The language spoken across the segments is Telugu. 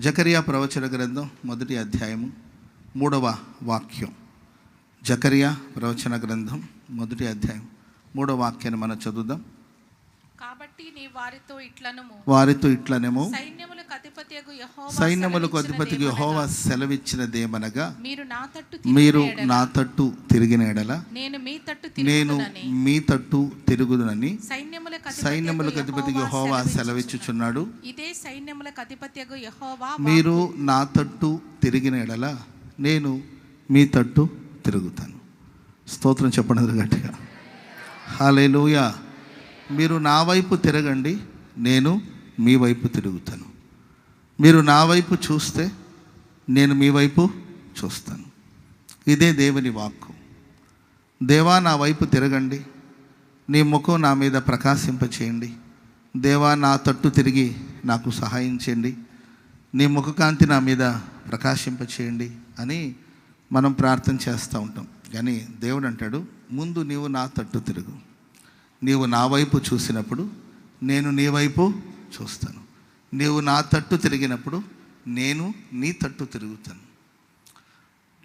జకరియా ప్రవచన గ్రంథం 1వ అధ్యాయము 3వ వాక్యం. జకరియా ప్రవచన గ్రంథం 1వ అధ్యాయం 3వ వాక్యాన్ని మనం చదువుదాం. కాబట్టి నీ వారితో ఇట్లనెము సైన్యములకు అధిపతియగు యెహోవా సెలవిచ్చినదేమనగా, మీరు నా తట్టు తిరిగిన ఎడల నేను మీ తట్టు తిరుగుదునని సైన్యములకు అధిపతియగు యెహోవా సెలవిచ్చుచున్నాడు. ఇదే సైన్యములకు అధిపతియగు యెహోవా మీరు నా తట్టు తిరిగిన ఎడల నేను మీ తట్టు తిరుగుతాను. స్తోత్రం చెప్పండి గట్టిగా. హల్లెలూయా. మీరు నా వైపు తిరగండి, నేను మీ వైపు తిరుగుతాను. మీరు నా వైపు చూస్తే నేను మీ వైపు చూస్తాను. ఇదే దేవుని వాక్కు. దేవా నా వైపు తిరగండి, నీ ముఖం నా మీద ప్రకాశింపచేయండి. దేవా నా తట్టు తిరిగి నాకు సహాయం చేయండి, నీ ముఖకాంతి నా మీద ప్రకాశింపచేయండి అని మనం ప్రార్థన చేస్తూ ఉంటాం. కానీ దేవుడు అంటాడు, ముందు నీవు నా తట్టు తిరుగు. నీవు నా వైపు చూసినప్పుడు నేను నీ వైపు చూస్తాను. నీవు నా తట్టు తిరిగినప్పుడు నేను నీ తట్టు తిరుగుతాను.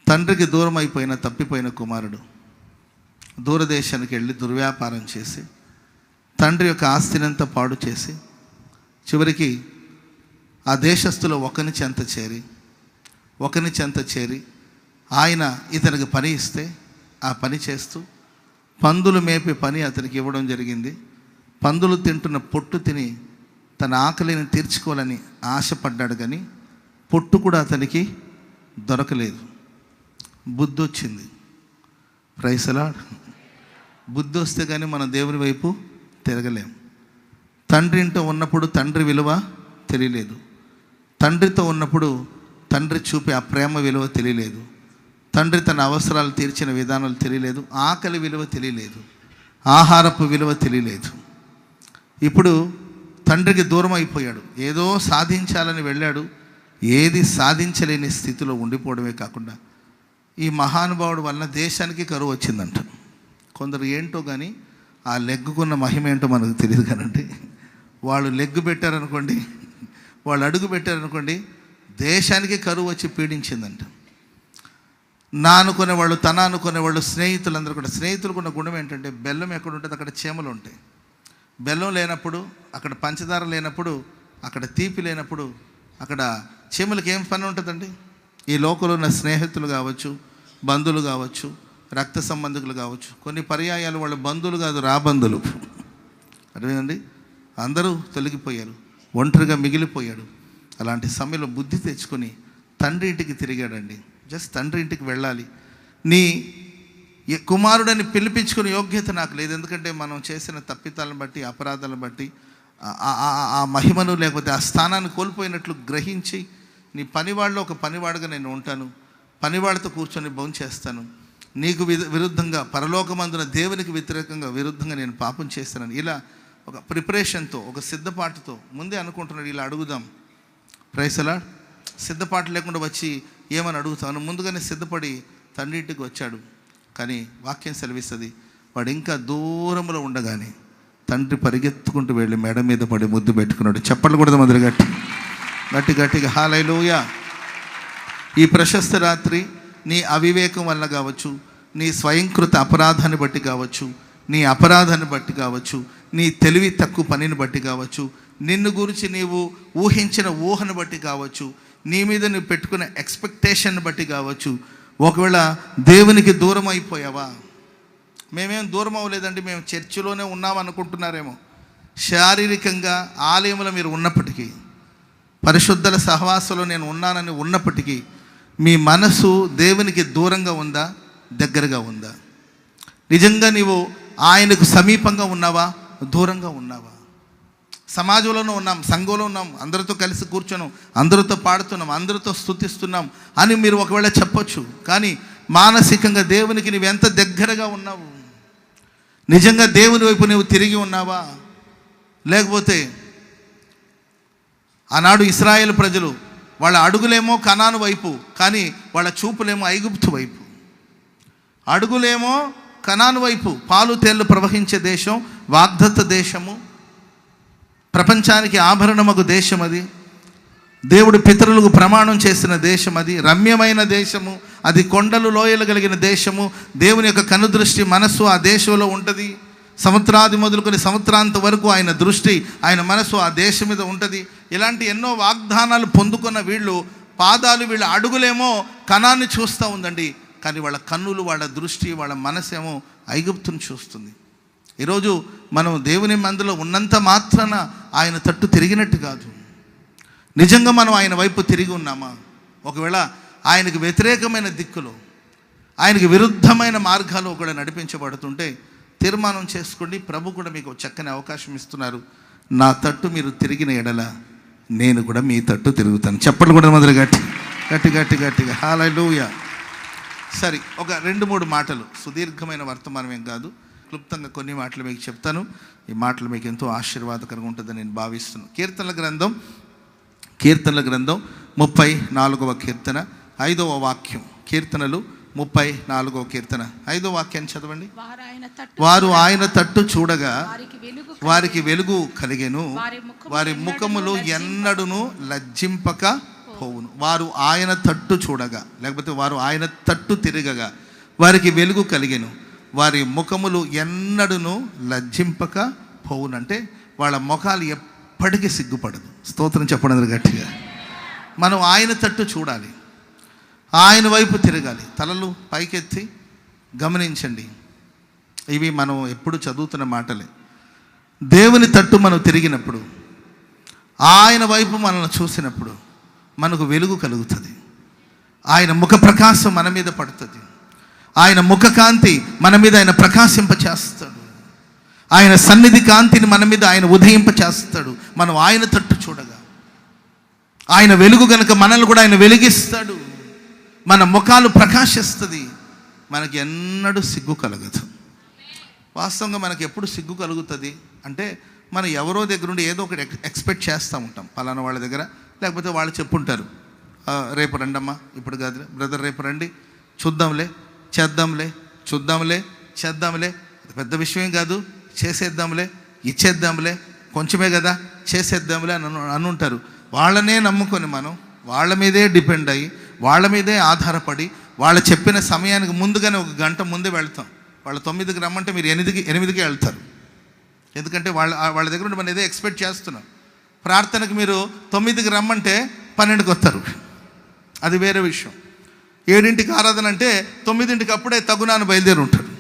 తండ్రికి దూరం అయిపోయిన తప్పిపోయిన కుమారుడు దూరదేశానికి వెళ్ళి దుర్వ్యాపారం చేసి తండ్రి యొక్క ఆస్తినంతా పాడు చేసి చివరికి ఆ దేశస్తులో ఒకని చెంత చేరి ఆయన ఇతనికి పని ఇస్తే ఆ పని చేస్తూ పందులు మేపే పని అతనికి ఇవ్వడం జరిగింది. పందులు తింటున్న పొట్టు తిని తన ఆకలిని తీర్చుకోవాలని ఆశపడ్డాడు, కానీ పొట్టు కూడా అతనికి దొరకలేదు. బుద్ధి వచ్చింది. Praise the lord. బుద్ధి వస్తే కానీ మనం దేవుని వైపు తిరగలేం. తండ్రి ఇంట్లో ఉన్నప్పుడు తండ్రి విలువ తెలియలేదు. తండ్రితో ఉన్నప్పుడు తండ్రి చూపే ఆ ప్రేమ విలువ తెలియలేదు. తండ్రి తన అవసరాలు తీర్చిన విధానాలు తెలియలేదు. ఆకలి విలువ తెలియలేదు. ఆహారపు విలువ తెలియలేదు. ఇప్పుడు తండ్రికి దూరం అయిపోయాడు. ఏదో సాధించాలని వెళ్ళాడు, ఏది సాధించలేని స్థితిలో ఉండిపోవడమే కాకుండా ఈ మహానుభావుడు వలన దేశానికి కరువు వచ్చిందంట. కొందరు ఏంటో కానీ ఆ లెగ్గుకున్న మహిమ ఏంటో మనకు తెలియదు కానండి. వాళ్ళు లెగ్గు పెట్టారనుకోండి, వాళ్ళు అడుగు పెట్టారనుకోండి, దేశానికి కరువు వచ్చి పీడించిందంట. నా అనుకునేవాళ్ళు, తన అనుకునేవాళ్ళు, స్నేహితులందరూ కూడా. స్నేహితులకు ఉన్న గుణం ఏంటంటే, బెల్లం ఎక్కడ ఉంటుంది అక్కడ చీమలు ఉంటాయి. బెల్లం లేనప్పుడు, అక్కడ పంచదార లేనప్పుడు, అక్కడ తీపి లేనప్పుడు అక్కడ చీమలకి ఏం పని ఉంటుందండి? ఈ లోకంలో ఉన్న స్నేహితులు కావచ్చు, బంధువులు కావచ్చు, రక్త సంబంధికులు కావచ్చు, కొన్ని పర్యాయాలు వాళ్ళ బంధువులు కాదు, రాబంధులు. అర్థమైందండి? అందరూ తొలగిపోయారు, ఒంటరిగా మిగిలిపోయాడు. అలాంటి సమయంలో బుద్ధి తెచ్చుకొని తండ్రి ఇంటికి తిరిగాడండి. జస్ట్ తండ్రి ఇంటికి వెళ్ళాలి, నీ కుమారుడని పిలిపించుకునే యోగ్యత నాకు లేదు. ఎందుకంటే మనం చేసిన తప్పితాలను బట్టి, అపరాధాలను బట్టి ఆ మహిమను లేకపోతే ఆ స్థానాన్ని కోల్పోయినట్లు గ్రహించి, నీ పనివాళ్ళలో ఒక పనివాడుగా నేను ఉంటాను, పనివాడితో కూర్చొని భోంచేస్తాను, నీకు విరుద్ధంగా పరలోకమందున దేవునికి విరుద్ధంగా నేను పాపం చేస్తానని ఇలా ఒక ప్రిపరేషన్తో, ఒక సిద్ధపాటుతో ముందే అనుకుంటున్నాడు, ఇలా అడుగుదాం. Praise the lord. సిద్ధపాటు లేకుండా వచ్చి ఏమని అడుగుతాను, ముందుగానే సిద్ధపడి తండ్రి ఇంటికి వచ్చాడు. కానీ వాక్యం సెలవిస్తుంది, వాడు ఇంకా దూరంలో ఉండగానే తండ్రి పరిగెత్తుకుంటూ వెళ్ళి మెడ మీద పడి ముద్దు పెట్టుకున్నాడు. చెప్పలు కూడా మొదలు గట్టిగా హల్లెలూయా. ఈ ప్రశస్త రాత్రి నీ అవివేకం వల్ల కావచ్చు, నీ స్వయంకృత అపరాధాన్ని బట్టి కావచ్చు, నీ అపరాధాన్ని బట్టి కావచ్చు, నీ తెలివి తక్కువ పనిని బట్టి కావచ్చు, నిన్ను గురించి నీవు ఊహించిన ఊహను బట్టి కావచ్చు, నీ మీద నువ్వు పెట్టుకున్న ఎక్స్పెక్టేషన్ బట్టి కావచ్చు, ఒకవేళ దేవునికి దూరం అయిపోయావా? మేమేం దూరం అవ్వలేదండి, మేము చర్చిలోనే ఉన్నాం అనుకుంటున్నారేమో. శారీరకంగా ఆలయంలో మీరు ఉన్నప్పటికీ, పరిశుద్ధుల సహవాసంలో నేను ఉన్నానని ఉన్నప్పటికీ, మీ మనసు దేవునికి దూరంగా ఉందా, దగ్గరగా ఉందా? నిజంగా నీవు ఆయనకు సమీపంగా ఉన్నావా, దూరంగా ఉన్నావా? సమాజంలోనూ ఉన్నాం, సంఘంలో ఉన్నాం, అందరితో కలిసి కూర్చున్నాం, అందరితో పాడుతున్నాం, అందరితో స్తుతిస్తున్నాం అని మీరు ఒకవేళ చెప్పొచ్చు. కానీ మానసికంగా దేవునికి నువ్వు ఎంత దగ్గరగా ఉన్నావు? నిజంగా దేవుని వైపు నువ్వు తిరిగి ఉన్నావా? లేకపోతే ఆనాడు ఇశ్రాయేలు ప్రజలు వాళ్ళ అడుగులేమో కనాను వైపు, కానీ వాళ్ళ చూపులేమో ఐగుప్తు వైపు. అడుగులేమో కనాను వైపు, పాలు తేళ్లు ప్రవహించే దేశం, వాగ్దత్త దేశము, ప్రపంచానికి ఆభరణమగు దేశం అది. దేవుడు పితరులకు ప్రమాణం చేసిన దేశం అది. రమ్యమైన దేశము, అది కొండలు లోయలు కలిగిన దేశము. దేవుని యొక్క కనుదృష్టి మనస్సు ఆ దేశంలో ఉంటుంది. సంవత్సరాది మొదలుకొని సంవత్సరాంత వరకు ఆయన దృష్టి, ఆయన మనసు ఆ దేశం మీద ఉంటుంది. ఇలాంటి ఎన్నో వాగ్దానాలు పొందుకున్న వీళ్ళు పాదాలు, వీళ్ళ అడుగులేమో కనాన్ని చూస్తూ ఉందండి. కానీ వాళ్ళ కన్నులు, వాళ్ళ దృష్టి, వాళ్ళ మనసేమో ఐగుప్తుని చూస్తుంది. ఈరోజు మనం దేవుని మందులో ఉన్నంత మాత్రాన ఆయన తట్టు తిరిగినట్టు కాదు. నిజంగా మనం ఆయన వైపు తిరిగి ఉన్నామా? ఒకవేళ ఆయనకు వ్యతిరేకమైన దిక్కులో, ఆయనకు విరుద్ధమైన మార్గాలు కూడా నడిపించబడుతుంటే తీర్మానం చేసుకోండి. ప్రభు కూడా మీకు చక్కని అవకాశం ఇస్తున్నారు. నా తట్టు మీరు తిరిగిన ఎడల నేను కూడా మీ తట్టు తిరుగుతాను. చెప్పండి కూడా మొదలు గట్టిగా హల్లెలూయా. సరే, ఒక 2-3 మాటలు, సుదీర్ఘమైన వర్తమానం ఏం కాదు, క్లుప్తంగా కొన్ని మాటలు మీకు చెప్తాను. ఈ మాటలు మీకు ఎంతో ఆశీర్వాదకరంగా ఉంటుందని నేను భావిస్తున్నాను. కీర్తనల గ్రంథం 34వ కీర్తన 5వ వాక్యం. కీర్తనలు 34వ కీర్తన 5వ వాక్యాన్ని చదవండి. వారు ఆయన తట్టు చూడగా వారికి వెలుగు కలిగెను, వారి ముఖములు ఎన్నడును లజ్జింపక పోవును. వారు ఆయన తట్టు చూడగా, లేకపోతే వారు ఆయన తట్టు తిరగగా వారికి వెలుగు కలిగెను, వారి ముఖములు ఎన్నడును లజ్జింపక పోవునంటే వాళ్ళ ముఖాలు ఎప్పటికీ సిగ్గుపడదు. స్తోత్రం చెప్పడం గట్టిగా. మనం ఆయన తట్టు చూడాలి, ఆయన వైపు తిరగాలి. తలలు పైకెత్తి గమనించండి. ఇవి మనం ఎప్పుడు చదువుతున్న మాటలే. దేవుని తట్టు మనం తిరిగినప్పుడు, ఆయన వైపు మనల్ని చూసినప్పుడు మనకు వెలుగు కలుగుతుంది. ఆయన ముఖ ప్రకాశం మన మీద పడుతుంది. ఆయన ముఖ కాంతి మన మీద ఆయన ప్రకాశింపచేస్తాడు. ఆయన సన్నిధి కాంతిని మన మీద ఆయన ఉదయింపచేస్తాడు. మనం ఆయన తట్టు చూడగా ఆయన వెలుగు కనుక మనల్ని కూడా ఆయన వెలిగిస్తాడు. మన ముఖాలు ప్రకాశిస్తుంది. మనకి ఎన్నడూ సిగ్గు కలగదు. వాస్తవంగా మనకి ఎప్పుడు సిగ్గు కలుగుతుంది అంటే, మనం ఎవరో దగ్గర నుండి ఏదో ఒకటి ఎక్స్పెక్ట్ చేస్తూ ఉంటాం. పలానా వాళ్ళ దగ్గర, లేకపోతే వాళ్ళు చెప్పుంటారు, రేపు రండమ్మా, ఇప్పుడు కాదు బ్రదర్, రేపు రండి, చూద్దాంలే, చేద్దాంలే, చూద్దాంలే, చేద్దాంలే, పెద్ద విషయం కాదు, చేసేద్దాంలే, ఇచ్చేద్దాంలే, కొంచెమే కదా, చేసేద్దాంలే అని ఉంటారు. వాళ్ళనే నమ్ముకొని మనం వాళ్ళ మీదే డిపెండ్ అయ్యి, వాళ్ళ మీదే ఆధారపడి, వాళ్ళు చెప్పిన సమయానికి ముందుగానే 1 గంట ముందే వెళ్తాం. వాళ్ళు 9కి రమ్మంటే మీరు 8కి వెళ్తారు. ఎందుకంటే వాళ్ళ దగ్గర నుండి మనం ఏదో ఎక్స్పెక్ట్ చేస్తున్నాం. ప్రార్థనకు మీరు 9కి రమ్మంటే 12కి వస్తారు, అది వేరే విషయం. 7ంటికి ఆరాధన అంటే 9ంటికి అప్పుడే తగునాను బయలుదేరి ఉంటారు.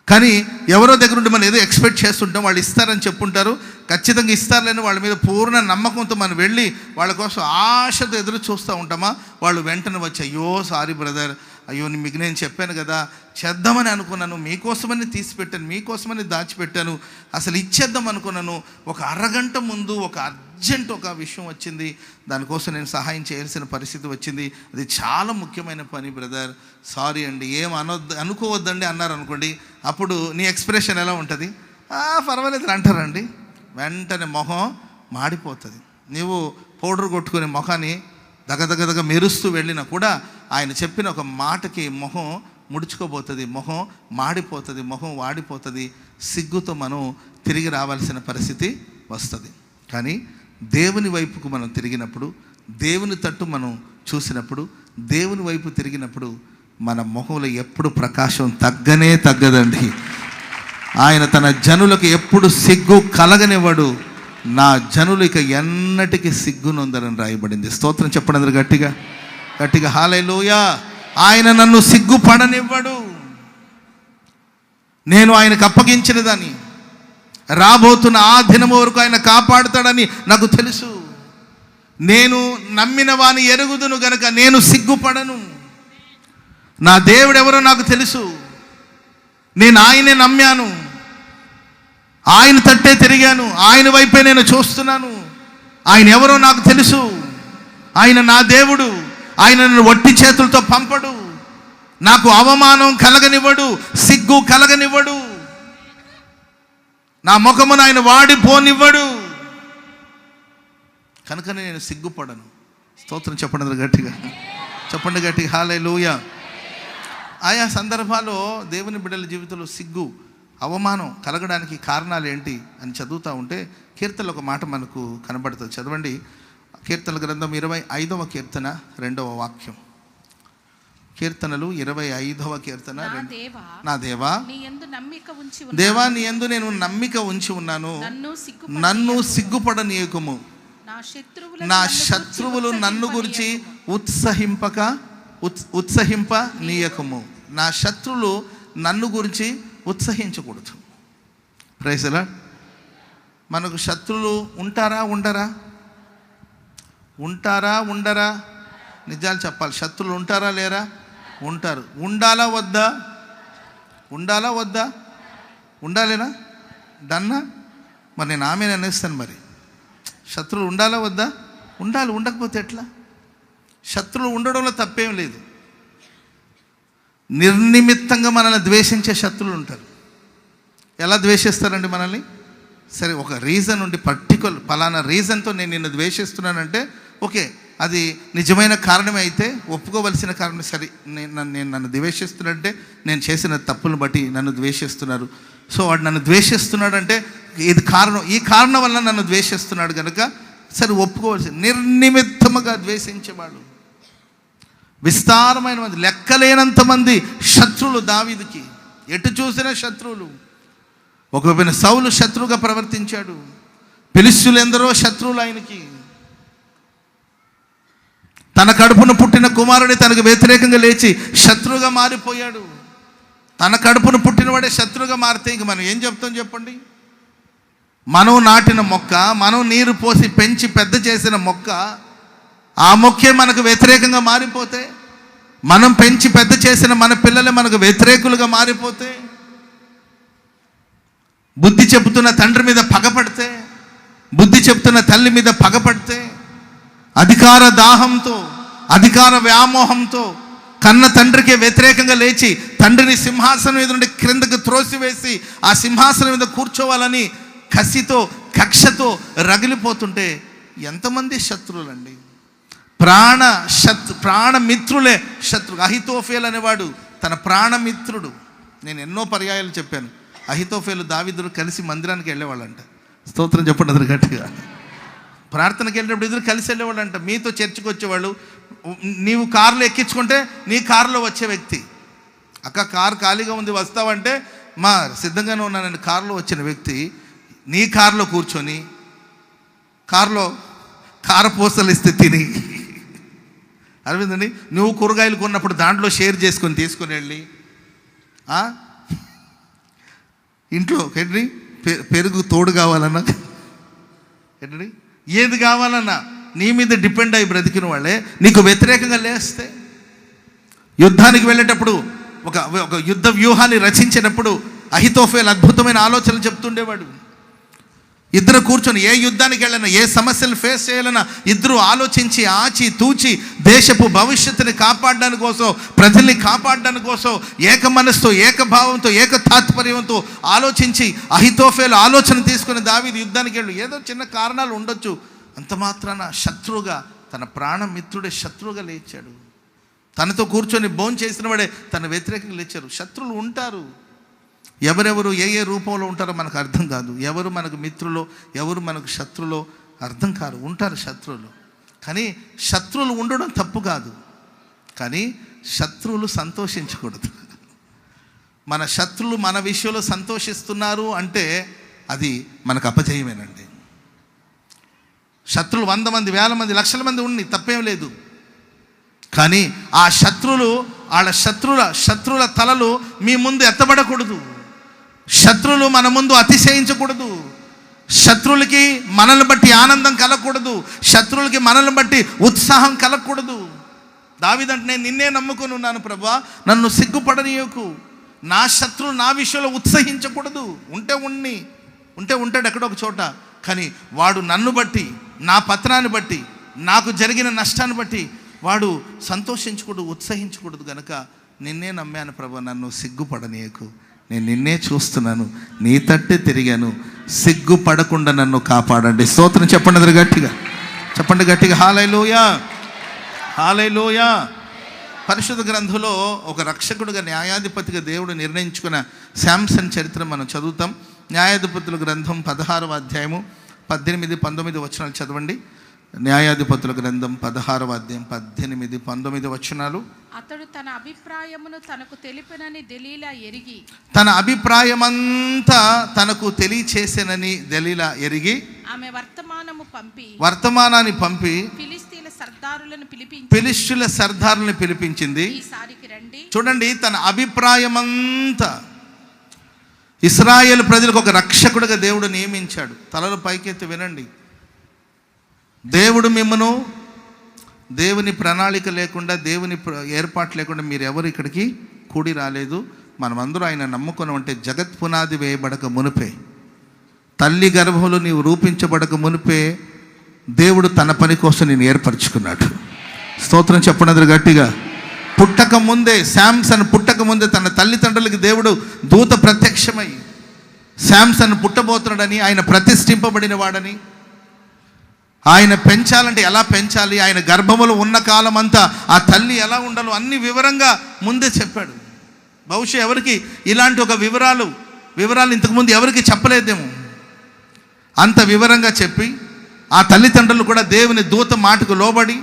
కానీ ఎవరో దగ్గర నుండి మనం ఏదో ఎక్స్పెక్ట్ చేస్తుంటాం. వాళ్ళు ఇస్తారని చెప్పుంటారు, ఖచ్చితంగా ఇస్తారులేని వాళ్ళ మీద పూర్ణ నమ్మకంతో మనం వెళ్ళి వాళ్ళ కోసం ఆశతో ఎదురు చూస్తూ ఉంటామా? వాళ్ళు వెంటనే వచ్చి, అయ్యో సారీ బ్రదర్, అయ్యో మీకు నేను చెప్పాను కదా, చేద్దామని అనుకున్నాను, మీకోసమని తీసిపెట్టాను, మీకోసమని దాచిపెట్టాను, అసలు ఇచ్చేద్దాం అనుకున్నాను, ఒక అరగంట ముందు ఒక అర్జెంట్ ఒక విషయం వచ్చింది, దానికోసం నేను సహాయం చేయాల్సిన పరిస్థితి వచ్చింది, అది చాలా ముఖ్యమైన పని బ్రదర్, సారీ అండి, ఏం అనుకోవద్దండి అన్నారు అనుకోండి. అప్పుడు నీ ఎక్స్ప్రెషన్ ఎలా ఉంటుంది? పర్వాలేదు అంటారండి. వెంటనే మొహం మాడిపోతుంది. నీవు పౌడర్ కొట్టుకునే మొహాన్ని దగదగదగ మెరుస్తూ వెళ్ళినా కూడా ఆయన చెప్పిన ఒక మాటకి మొహం ముడుచుకోబోతుంది, మొహం మాడిపోతుంది, మొహం వాడిపోతుంది. సిగ్గుతో మనం తిరిగి రావాల్సిన పరిస్థితి వస్తుంది. కానీ దేవుని వైపుకు మనం తిరిగినప్పుడు, దేవుని తట్టు మనం చూసినప్పుడు, దేవుని వైపు తిరిగినప్పుడు మన మొహంలో ఎప్పుడు ప్రకాశం తగ్గదండి. ఆయన తన జనులకు ఎప్పుడు సిగ్గు కలగనివ్వడు. నా జనులు ఇక ఎన్నటికీ సిగ్గునొందరని రాయబడింది. స్తోత్రం చెప్పండి అందరూ గట్టిగా హల్లెలూయా. ఆయన నన్ను సిగ్గుపడనివ్వడు. నేను ఆయనకు అప్పగించిన దాన్ని రాబోతున్న ఆ దినము వరకు ఆయన కాపాడుతాడని నాకు తెలుసు. నేను నమ్మిన వాని ఎరుగుదును గనక నేను సిగ్గుపడను. నా దేవుడు ఎవరో నాకు తెలుసు. నేను ఆయనే నమ్మాను, ఆయన తట్టే తిరిగాను, ఆయన వైపే నేను చూస్తున్నాను. ఆయన ఎవరో నాకు తెలుసు. ఆయన నా దేవుడు. ఆయన నన్ను వట్టి చేతులతో పంపడు. నాకు అవమానం కలగనివ్వడు, సిగ్గు కలగనివ్వడు. నా ముఖమును ఆయన వాడిపోనివ్వడు. కనుకనే నేను సిగ్గుపడను. స్తోత్రం చెప్పండి గట్టిగా హల్లెలూయా. ఆయా సందర్భాల్లో దేవుని బిడ్డల జీవితంలో సిగ్గు, అవమానం కలగడానికి కారణాలు ఏంటి అని చదువుతూ ఉంటే కీర్తనలో ఒక మాట మనకు కనబడుతుంది. చదవండి. కీర్తనల గ్రంథం 25వ కీర్తన 2వ వాక్యం. కీర్తనలు 25వ కీర్తన. నా దేవా, దేవా నీ యందు నేను నమ్మిక ఉంచి ఉన్నాను, నన్ను సిగ్గుపడనీయకుము. నా శత్రువులు నన్ను గురించి ఉత్సహింప నీయకము. నా శత్రువులు నన్ను గురించి ఉత్సహించకూడదు. Praise the lord. మనకు శత్రువులు ఉంటారా ఉండరా? ఉంటారా ఉండరా? నిజాలు చెప్పాలి. శత్రువులు ఉంటారా లేరా? ఉంటారు. ఉండాలా వద్దా? ఉండాలా వద్దా? ఉండాలేనా? డన్నా? మరి నేను ఆమె అనేస్తాను. మరి శత్రువులు ఉండాలా వద్దా? ఉండాలి. ఉండకపోతే ఎట్లా? శత్రువులు ఉండడంలో తప్పేం లేదు. నిర్నిమిత్తంగా మనల్ని ద్వేషించే శత్రువులు ఉంటారు. ఎలా ద్వేషిస్తారండి మనల్ని? సరే, ఒక రీజన్ ఉండి పర్టికులర్ పలానా రీజన్తో నేను నిన్ను ద్వేషిస్తున్నానంటే ఓకే, అది నిజమైన కారణమే అయితే ఒప్పుకోవలసిన కారణం. సరే, నన్ను ద్వేషిస్తున్నాడంటే నేను చేసిన తప్పులను బట్టి నన్ను ద్వేషిస్తున్నారు. సో వాడు నన్ను ద్వేషిస్తున్నాడంటే ఇది కారణం, ఈ కారణం వల్ల నన్ను ద్వేషిస్తున్నాడు కనుక సరే ఒప్పుకోవాల్సింది. నిర్నిమిత్తముగా ద్వేషించేవాడు విస్తారమైన మంది, లెక్కలేనంత మంది శత్రువులు దావీదుకి. ఎటు చూసినా శత్రువులు. ఒకవైపు సౌలు శత్రువుగా ప్రవర్తించాడు. ఫిలిష్తీయులు ఎందరో శత్రువులు ఆయనకి. తన కడుపును పుట్టిన కుమారుడే తనకు వ్యతిరేకంగా లేచి శత్రువుగా మారిపోయాడు. తన కడుపును పుట్టినవాడే శత్రువుగా మారితే ఇంక మనం ఏం చెప్తాం చెప్పండి? మనం నాటిన మొక్క, మనం నీరు పోసి పెంచి పెద్ద చేసిన మొక్క, ఆ మొక్కే మనకు వ్యతిరేకంగా మారిపోతే, మనం పెంచి పెద్ద చేసిన మన పిల్లలే మనకు వ్యతిరేకులుగా మారిపోతే, బుద్ధి చెబుతున్న తండ్రి మీద పగపడితే, బుద్ధి చెబుతున్న తల్లి మీద పగపడితే, అధికార దాహంతో, అధికార వ్యామోహంతో కన్న తండ్రికి వ్యతిరేకంగా లేచి తండ్రిని సింహాసనం మీద నుండి క్రిందకు త్రోసివేసి ఆ సింహాసనం మీద కూర్చోవాలని కసితో కక్షతో రగిలిపోతుంటే ఎంతమంది శత్రువులండి. ప్రాణమిత్రులే శత్రు. అహితోఫేలు అనేవాడు తన ప్రాణమిత్రుడు. నేను ఎన్నో పర్యాయాలు చెప్పాను. అహితోఫేలు దావీదులు కలిసి మందిరానికి వెళ్ళేవాళ్ళంట. స్తోత్రం చెప్పండి అందరు గట్టిగా. ప్రార్థనకి వెళ్ళేటప్పుడు ఇద్దరు కలిసి వెళ్ళేవాళ్ళంట. మీతో చర్చికి వచ్చేవాళ్ళు. నీవు కారులో ఎక్కించుకుంటే నీ కారులో వచ్చే వ్యక్తి, అక్క కారు ఖాళీగా ఉంది వస్తావంటే మా సిద్ధంగానే ఉన్నానని కారులో వచ్చిన వ్యక్తి నీ కారులో కూర్చొని కారపూసలు ఇస్తే తిని, అర్థమైందండి? నువ్వు కూరగాయలు కొన్నప్పుడు దాంట్లో షేర్ చేసుకొని తీసుకుని వెళ్ళి ఇంట్లో ఏంటి పెరుగు తోడు కావాలన్నా ఏంటండి ఏది కావాలన్నా నీ మీద డిపెండ్ అయ్యి బ్రతికిన వాళ్ళే నీకు వ్యతిరేకంగా లేస్తే, యుద్ధానికి వెళ్ళేటప్పుడు ఒక యుద్ధ వ్యూహాన్ని రచించినప్పుడు అహితోఫేలు అద్భుతమైన ఆలోచనలు చెప్తుండేవాడు. ఇద్దరు కూర్చొని ఏ యుద్ధానికి వెళ్ళినా, ఏ సమస్యలు ఫేస్ చేయాలన్నా ఇద్దరు ఆలోచించి ఆచి తూచి దేశపు భవిష్యత్తుని కాపాడడానికి కోసం, ప్రజల్ని కాపాడడానికి కోసం ఏక మనసుతో, ఏకభావంతో, ఏక తాత్పర్యంతో ఆలోచించి అహితోఫేలు ఆలోచన తీసుకుని దావీదు యుద్ధానికి వెళ్ళు. ఏదో చిన్న కారణాలు ఉండొచ్చు, అంత మాత్రాన శత్రువుగా, తన ప్రాణమిత్రుడే శత్రువుగా లేచాడు. తనతో కూర్చొని భోంచేసిన వాడే తన వ్యతిరేకంగా లేచారు. శత్రువులు ఉంటారు. ఎవరెవరు ఏ రూపంలో ఉంటారో మనకు అర్థం కాదు. ఎవరు మనకు మిత్రులో, ఎవరు మనకు శత్రులో అర్థం కాదు. ఉంటారు శత్రువులు. కానీ శత్రువులు ఉండడం తప్పు కాదు, కానీ శత్రువులు సంతోషించకూడదు. మన శత్రువులు మన విషయంలో సంతోషిస్తున్నారు అంటే అది మనకు అపజయమేనండి. శత్రువులు 100 మంది, 1000 మంది, లక్షల మంది ఉండి తప్పేం లేదు. కానీ ఆ శత్రువులు, వాళ్ళ శత్రువుల తలలు మీ ముందు ఎత్తబడకూడదు. శత్రువులు మన ముందు అతిశయించకూడదు. శత్రువులకి మనల్ని బట్టి ఆనందం కలగకూడదు. శత్రువులకి మనల్ని బట్టి ఉత్సాహం కలగకూడదు. దావీదంటే నేను నిన్నే నమ్ముకొని ఉన్నాను ప్రభువా, నన్ను సిగ్గుపడనీయకు. నా శత్రువు నా విషయంలో ఉత్సహించకూడదు. ఉంటే ఉంటాడు ఎక్కడో ఒక చోట, కానీ వాడు నన్ను బట్టి, నా పత్రాన్ని బట్టి, నాకు జరిగిన నష్టాన్ని బట్టి వాడు సంతోషించకూడదు, ఉత్సహించకూడదు. కనుక నిన్నే నమ్మాను ప్రభువా, నన్ను సిగ్గుపడనీయకు. నేను నిన్నే చూస్తున్నాను, నీ తట్టే తిరిగాను, సిగ్గుపడకుండా నన్ను కాపాడండి. స్తోత్రం చెప్పండి అందరు గట్టిగా, చెప్పండి గట్టిగా. హల్లెలూయా, హల్లెలూయా. పరిశుద్ధ గ్రంథంలో ఒక రక్షకుడుగా, న్యాయాధిపతిగా దేవుడు నిర్ణయించుకున్న శాంసన్ చరిత్ర మనం చదువుతాం. న్యాయాధిపతుల గ్రంథం 16వ అధ్యాయము 18, 19 వచనాలు చదవండి. న్యాయాధిపతుల గ్రంథం 16వ అధ్యాయం 18, 19 వచనాలు. అతడు తన అభిప్రాయమును తనకు తెలిపినని దెలీలా ఎరిగి, తన అభిప్రాయమంతా తనకు తెలియచేసేనని దెలీలా ఎరిగి ఆమె వర్తమానాన్ని పంపి ఫిలిష్తీయుల సర్దారులను పిలిపించింది. ఈసారికి రండి. చూడండి, తన అభిప్రాయమంతా ఇశ్రాయేలు ప్రజలకు ఒక రక్షకుడిగా దేవుడు నియమించాడు. తలలు పైకెత్తి వినండి. దేవుడు మిమ్మను, దేవుని ప్రణాళిక లేకుండా, దేవుని ఏర్పాటు లేకుండా మీరు ఎవరు ఇక్కడికి కూడి రాలేదు. మనమందరూ ఆయన నమ్ముకుని ఉంటే జగత్ పునాది వేయబడక మునిపే, తల్లి గర్భంలో నీవు రూపించబడక మునిపే దేవుడు తన పని కోసం నేను ఏర్పరచుకున్నాడు. స్తోత్రం చెప్పండి గట్టిగా. పుట్టక ముందే, శాంసన్ పుట్టక ముందే తన తల్లిదండ్రులకి దేవుడు దూత ప్రత్యక్షమై శాంసన్ పుట్టబోతున్నాడని, ఆయన ప్రతిష్ఠింపబడిన వాడని, ఆయన పెంచాలంటే ఎలా పెంచాలి, ఆయన గర్భములో ఉన్న కాలం అంతా ఆ తల్లి ఎలా ఉండాలో అన్ని వివరంగా ముందే చెప్పాడు. బహుశా ఎవరికి ఇలాంటి ఒక వివరాలు ఇంతకుముందు ఎవరికి చెప్పలేదేమో. అంత వివరంగా చెప్పి ఆ తల్లిదండ్రులు కూడా దేవుని దూత మాటకు లోబడి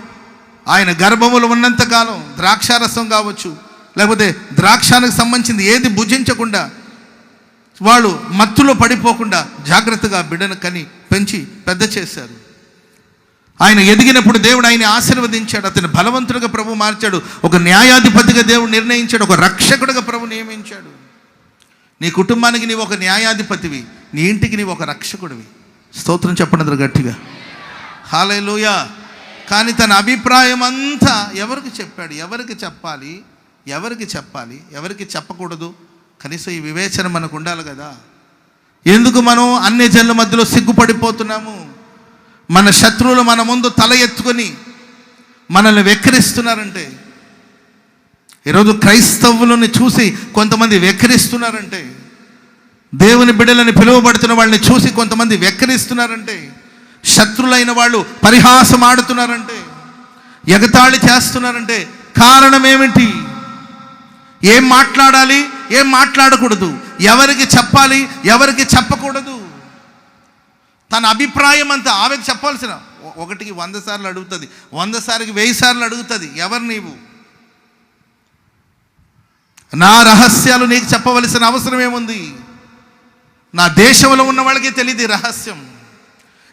ఆయన గర్భములో ఉన్నంతకాలం ద్రాక్షారసం కావచ్చు, లేకపోతే ద్రాక్షానికి సంబంధించింది ఏది భుజించకుండా, వాళ్ళు మత్తులో పడిపోకుండా జాగ్రత్తగా బిడ్డను కని పెంచి పెద్ద చేశారు. ఆయన ఎదిగినప్పుడు దేవుడు ఆయన ఆశీర్వదించాడు. అతను బలవంతుడిగా ప్రభు మార్చాడు. ఒక న్యాయాధిపతిగా దేవుడు నిర్ణయించాడు. ఒక రక్షకుడిగా ప్రభు నియమించాడు. నీ కుటుంబానికి నీవు ఒక న్యాయాధిపతివి, నీ ఇంటికి నీవు ఒక రక్షకుడివి. స్తోత్రం చెప్పండి గట్టిగా. హల్లెలూయా. కానీ తన అభిప్రాయం అంతా ఎవరికి చెప్పాడు, ఎవరికి చెప్పాలి, ఎవరికి చెప్పకూడదు, కనీసం ఈ వివేచన మనకు ఉండాలి కదా. ఎందుకు మనం అన్ని జనుల మధ్యలో సిగ్గుపడిపోతున్నాము? మన శత్రువులు మన ముందు తల ఎత్తుకొని మనల్ని వెక్కిరిస్తున్నారంటే, ఈరోజు క్రైస్తవులని చూసి కొంతమంది వెక్కిరిస్తున్నారంటే, దేవుని బిడ్డలని పిలువబడుతున్న వాళ్ళని చూసి కొంతమంది వెక్కిరిస్తున్నారంటే, శత్రులైన వాళ్ళు పరిహాసం ఆడుతున్నారంటే, ఎగతాళి చేస్తున్నారంటే కారణం ఏమిటి? ఏం మాట్లాడాలి, ఏం మాట్లాడకూడదు, ఎవరికి చెప్పాలి, ఎవరికి చెప్పకూడదు, తన అభిప్రాయం అంతా ఆమెకు చెప్పాల్సిన, ఒకటికి 100 సార్లు అడుగుతుంది, 100 సార్లు 1000 సార్లు అడుగుతుంది. ఎవరు నీవు? నా రహస్యాలు నీకు చెప్పవలసిన అవసరం ఏముంది? నా దేశంలో ఉన్న వాళ్ళకి తెలియదు ఈ రహస్యం.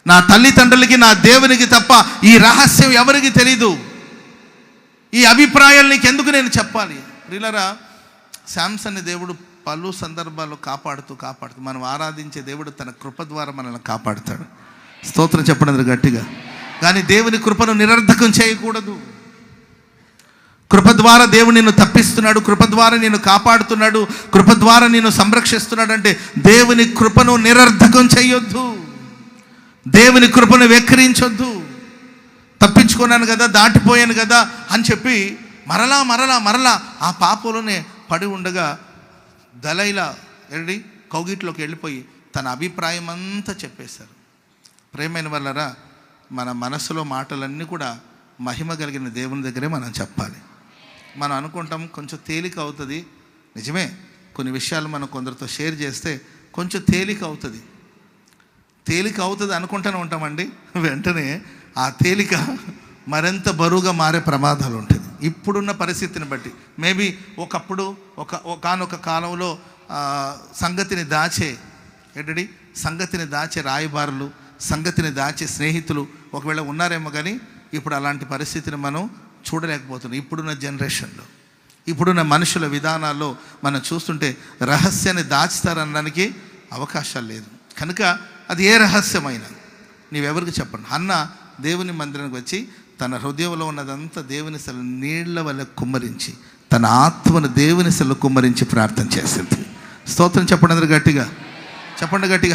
నా తల్లిదండ్రులకి, నా దేవునికి తప్ప ఈ రహస్యం ఎవరికి తెలీదు. ఈ అభిప్రాయాలు నీకు ఎందుకు నేను చెప్పాలి? ప్రియులారా, శాంసన్ని దేవుడు పలు సందర్భాల్లో కాపాడుతూ మనం ఆరాధించే దేవుడు తన కృప ద్వారా మనల్ని కాపాడుతాడు. స్తోత్రం చెప్పండి గట్టిగా. కానీ దేవుని కృపను నిరర్ధకం చేయకూడదు. కృప ద్వారా దేవుడు నిన్ను తప్పిస్తున్నాడు, కృప ద్వారా నిన్ను కాపాడుతున్నాడు, కృప ద్వారా నిన్ను సంరక్షిస్తున్నాడు అంటే దేవుని కృపను నిరర్ధకం చేయొద్దు. దేవుని కృపను వెక్కిరించొద్దు. తప్పించుకున్నాను కదా, దాటిపోయాను కదా అని చెప్పి మరలా ఆ పాపంలోనే పడి ఉండగా దలైలా కౌగిట్లోకి వెళ్ళిపోయి తన అభిప్రాయం అంతా చెప్పేశారు. ప్రేమైన వాళ్ళరా, మన మనసులో మాటలన్నీ కూడా మహిమ కలిగిన దేవుని దగ్గరే మనం చెప్పాలి. మనం అనుకుంటాం కొంచెం తేలిక అవుతుంది. నిజమే, కొన్ని విషయాలు మనం కొందరితో షేర్ చేస్తే కొంచెం తేలిక అవుతుంది అనుకుంటూనే ఉంటామండి. వెంటనే ఆ తేలిక మరింత బరువుగా మారే ప్రమాదాలు ఉంటుంది. ఇప్పుడున్న పరిస్థితిని బట్టి మేబీ ఒకప్పుడు ఒకానొక కాలంలో సంగతిని దాచే రాయబారులు, సంగతిని దాచే స్నేహితులు ఒకవేళ ఉన్నారేమో, కానీ ఇప్పుడు అలాంటి పరిస్థితిని మనం చూడలేకపోతున్నాం. ఇప్పుడున్న జనరేషన్లో, ఇప్పుడున్న మనుషుల విధానాల్లో మనం చూస్తుంటే రహస్యాన్ని దాచుతారనడానికి అవకాశాలు లేదు. కనుక అది ఏ రహస్యమైనా నీవెవరికి చెప్పండి. అన్న దేవుని మందిరానికి వచ్చి తన హృదయంలో ఉన్నదంతా దేవుని సెల నీళ్ల వల్ల కుమ్మరించి, తన ఆత్మను దేవుని సెల కుమ్మరించి ప్రార్థన చేసింది. స్తోత్రం చెప్పండి అందరూ గట్టిగా.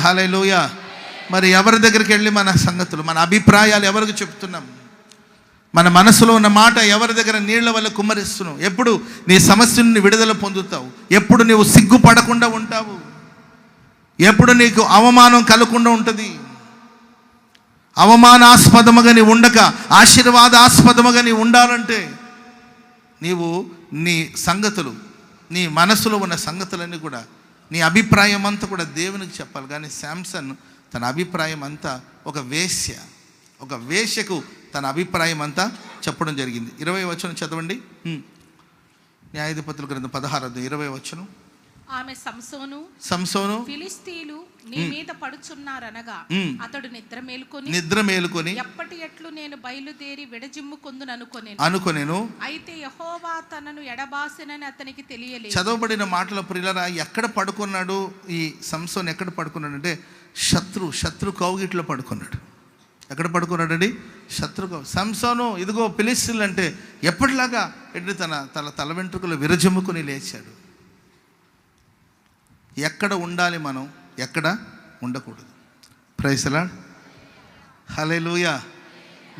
హల్లెలూయా. మరి ఎవరి దగ్గరికి వెళ్ళి మన సంగతులు, మన అభిప్రాయాలు ఎవరికి చెప్తున్నాం? మన మనసులో ఉన్న మాట ఎవరి దగ్గర నీళ్ల వల్ల కుమ్మరిస్తున్నావు? ఎప్పుడు నీ సమస్యని విడుదల పొందుతావు? ఎప్పుడు నీవు సిగ్గుపడకుండా ఉంటావు? ఎప్పుడు నీకు అవమానం కలగకుండా ఉంటుంది? అవమానాస్పదముగా నీ ఉండక ఆశీర్వాదాస్పదముగా నీ ఉండాలంటే నీవు నీ సంగతులు, నీ మనసులో ఉన్న సంగతులన్నీ కూడా, నీ అభిప్రాయం అంతా కూడా దేవునికి చెప్పాలి. కానీ శాంసన్ తన అభిప్రాయం అంతా ఒక వేశ్య, ఒక వేశ్యకు తన అభిప్రాయం అంతా చెప్పడం జరిగింది. 20 వచనం చదవండి. న్యాయాధిపతుల గ్రంథం 16 20 వచనం. ఆమె సంసోను ఫిలిష్తీయులు నీ మీద పడుచున్నారనగా అతడు నిద్ర మేలుకొని ఎప్పటి ఎట్లు నేను బయలుదేరి విడజిమ్ముకొందుననుకొనెను. అయితే యెహోవా తనను ఎడబాసెనని అతనికి తెలియలేదు. చదవబడిన మాటల ప్రియులారా, ఎక్కడ పడుకున్నాడు ఈ సంసోను? ఎక్కడ పడుకున్నాడు అంటే శత్రు కౌగిట్లో పడుకున్నాడు. ఎక్కడ పడుకున్నాడండి? సంసోను ఇదిగో ఫిలిష్తీయులు అంటే ఎప్పటిలాగా ఎడ్డి తల వెంట్రుకలు విరజిమ్ముకొని లేచాడు. ఎక్కడ ఉండాలి మనం, ఎక్కడ ఉండకూడదు. Praise the lord. హల్లెలూయా.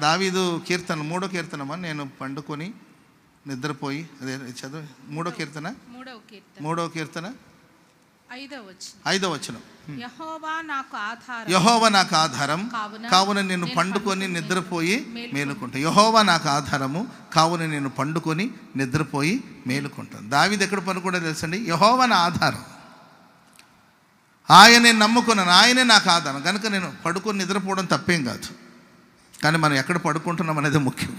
దావీదు కీర్తన 3వ కీర్తనమా, నేను పండుకొని నిద్రపోయి, అదే చదువు 3వ కీర్తన 5వ వచనం. యెహోవా నాకు ఆధారం కావున నేను పండుకొని నిద్రపోయి మేలుకుంటాను. యెహోవా నాకు ఆధారము కావున నేను పండుకొని నిద్రపోయి మేలుకుంటాను. దావీదు ఎక్కడ పనుకున్నాడో తెలుసండి? యెహోవా నా ఆధారం, ఆయనే నమ్ముకున్నాను, ఆయనే నాకు ఆధారం కనుక నేను పడుకొని నిద్రపోవడం తప్పేం కాదు. కానీ మనం ఎక్కడ పడుకుంటున్నాం అనేది ముఖ్యం.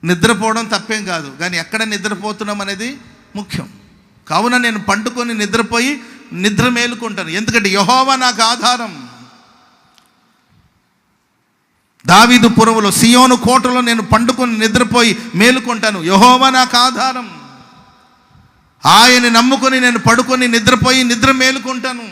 నిద్రపోవడం తప్పేం కాదు, కానీ ఎక్కడ నిద్రపోతున్నాం అనేది ముఖ్యం. కావున నేను పండుకొని నిద్రపోయి నిద్ర మేలుకుంటాను, ఎందుకంటే యెహోవా నాకు ఆధారం. దావీదు పురములో సియోను కోటలో నేను పండుకొని నిద్రపోయి మేలుకుంటాను. యెహోవా నాకు ఆధారం, ఆయన నమ్ముకొని నేను పడుకొని నిద్రపోయి నిద్ర మేలుకుంటాను.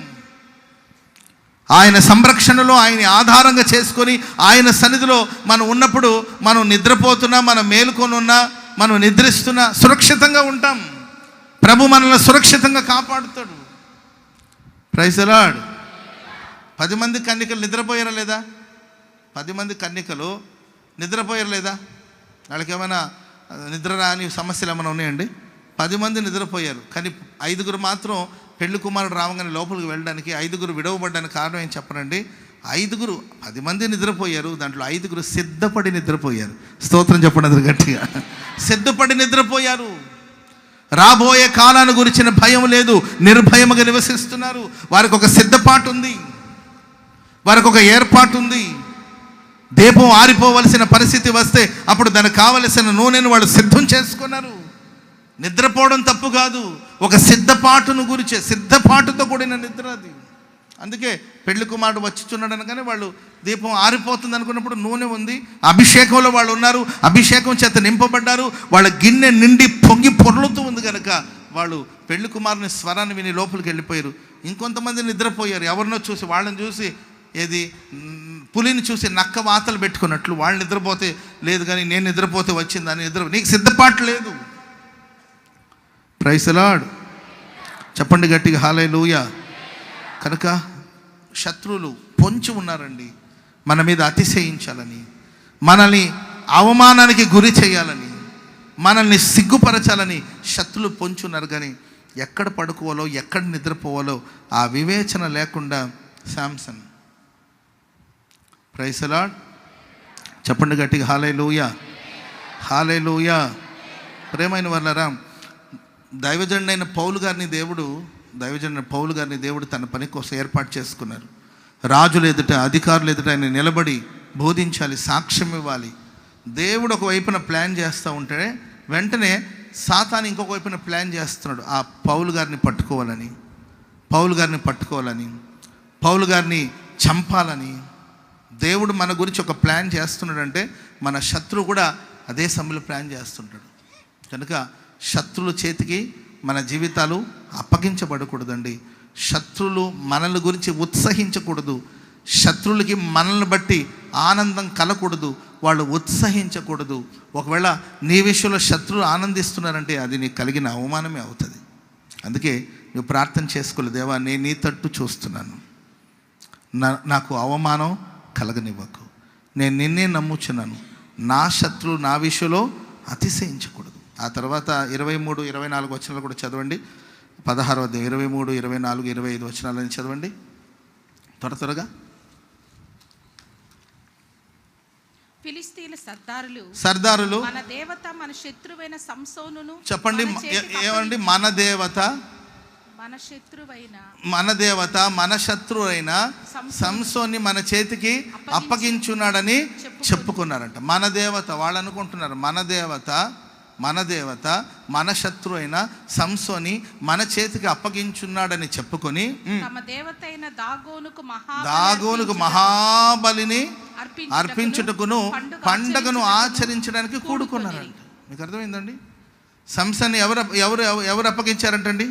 ఆయన సంరక్షణలో ఆయన ఆధారంగా చేసుకొని ఆయన సన్నిధిలో మనం ఉన్నప్పుడు మనం నిద్రపోతున్నా, మనం మేలుకొని ఉన్నా, మనం నిద్రిస్తున్నా సురక్షితంగా ఉంటాం. ప్రభు మనల్ని సురక్షితంగా కాపాడుతాడు. Praise the lord. 10 మంది కన్యకలు నిద్రపోయారా లేదా? 10 మంది కన్యకలు నిద్రపోయారా లేదా? వాళ్ళకి ఏమైనా నిద్ర రాని సమస్యలు ఏమైనా ఉన్నాయండి? 10 మంది నిద్రపోయారు, కానీ 5గురు మాత్రం పెళ్లి కుమారుడు రావగానే లోపలికి వెళ్ళడానికి 5గురు విడవబడ్డానికి కారణం ఏం చెప్పనండి? 5గురు 10 మంది నిద్రపోయారు, దాంట్లో 5గురు సిద్ధపడి నిద్రపోయారు. స్తోత్రం చెప్పండి గట్టిగా. సిద్ధపడి నిద్రపోయారు. రాబోయే కాలాన్ని గురించిన భయం లేదు, నిర్భయముగా నివసిస్తున్నారు. వారికి ఒక సిద్ధపాటు ఉంది, వారికి ఒక ఏర్పాటు ఉంది. దీపం ఆరిపోవలసిన పరిస్థితి వస్తే అప్పుడు దానికి కావలసిన నూనెను వాళ్ళు సిద్ధం చేసుకున్నారు. నిద్రపోవడం తప్పు కాదు, ఒక సిద్ధపాటును గురించి, సిద్ధపాటుతో కూడిన నిద్ర అది. అందుకే పెళ్లి కుమారుడు వచ్చుచున్నాడు అనగానే వాళ్ళు దీపం ఆరిపోతుంది అనుకున్నప్పుడు నూనె ఉంది, అభిషేకంలో వాళ్ళు ఉన్నారు, అభిషేకం చేత నింపబడ్డారు. వాళ్ళ గిన్నె నిండి పొంగి పొర్లుతూ ఉంది కనుక వాళ్ళు పెళ్లి కుమారుని స్వరాన్ని విని లోపలికి వెళ్ళిపోయారు. ఇంకొంతమంది నిద్రపోయారు, ఎవరినో చూసి, వాళ్ళని చూసి, ఏది పులిని చూసి నక్క వాతలు పెట్టుకున్నట్లు వాళ్ళు నిద్రపోతే లేదు, కానీ నేను నిద్రపోతే వచ్చిందని నిద్ర. నీకు సిద్ధపాటు లేదు. Praise the lord. చెప్పండి గట్టిగా హల్లెలూయా. కనుక శత్రువులు పొంచి ఉన్నారండి మన మీద అతిశయించాలని, మనల్ని అవమానానికి గురి చేయాలని, మనల్ని సిగ్గుపరచాలని శత్రువులు పొంచి ఉన్నారు. కానీ ఎక్కడ పడుకోవాలో, ఎక్కడ నిద్రపోవాలో ఆ వివేచన లేకుండా శాంసన్. Praise the lord. చెప్పండి గట్టిగా హల్లెలూయా, హల్లెలూయా. ప్రేమైన వాళ్ళరా, దైవజనుడైన పౌలు గారిని దేవుడు తన పని కోసం ఏర్పాటు చేసుకున్నారు. రాజులు ఎదుట, అధికారులు ఎదుట ఆయన నిలబడి బోధించాలి, సాక్ష్యం ఇవ్వాలి. దేవుడు ఒక వైపున ప్లాన్ చేస్తూ ఉంటే వెంటనే సాతాను ఇంకొక వైపున ప్లాన్ చేస్తున్నాడు. ఆ పౌలు గారిని పట్టుకోవాలని, పౌలు గారిని చంపాలని దేవుడు మన గురించి ఒక ప్లాన్ చేస్తున్నాడంటే మన శత్రువు కూడా అదే సమయంలో ప్లాన్ చేస్తుంటాడు. కనుక శత్రువుల చేతికి మన జీవితాలు అప్పగించబడకూడదండి. శత్రువులు మనల్ని గురించి ఉత్సహించకూడదు, శత్రువులకి మనల్ని బట్టి ఆనందం కలకూడదు, వాళ్ళు ఉత్సహించకూడదు. ఒకవేళ నీ విషయంలో శత్రువులు ఆనందిస్తున్నారంటే అది నీకు కలిగిన అవమానమే అవుతుంది. అందుకే నువ్వు ప్రార్థన చేసుకోలేదు, దేవా నేను నీ తట్టు చూస్తున్నాను, నాకు అవమానం కలగనివ్వకు, నేను నిన్నే నమ్ముచున్నాను, నా శత్రువు నా విషయంలో అతిశయించకూడదు. ఆ తర్వాత 23, 24 వచనాలు కూడా చదవండి. 16వ అధ్యాయం 23, 24, 25 వచనాలని చదవండి త్వరగా. ఫిలిష్తీయుల సర్దారులు మన దేవత మన శత్రువైన సంసోనును, చెప్పండి ఏమండి? మన దేవత మన శత్రువైన మన దేవత మన శత్రువు అయిన సంసోన్ని మన చేతికి అప్పగించున్నాడని చెప్పుకున్నారంట. మన దేవత, వాళ్ళు అనుకుంటున్నారు మన దేవత మన శత్రువు అయిన సంసోని మన చేతికి అప్పగించున్నాడని చెప్పుకొని తమ దేవత అయిన దాగోనుకు మహాబలిని అర్పించుటకును పండగను ఆచరించడానికి కూడుకున్నారంట. మీకు అర్థమైందండి? సంసన్ని ఎవరు అప్పగించారంటండి?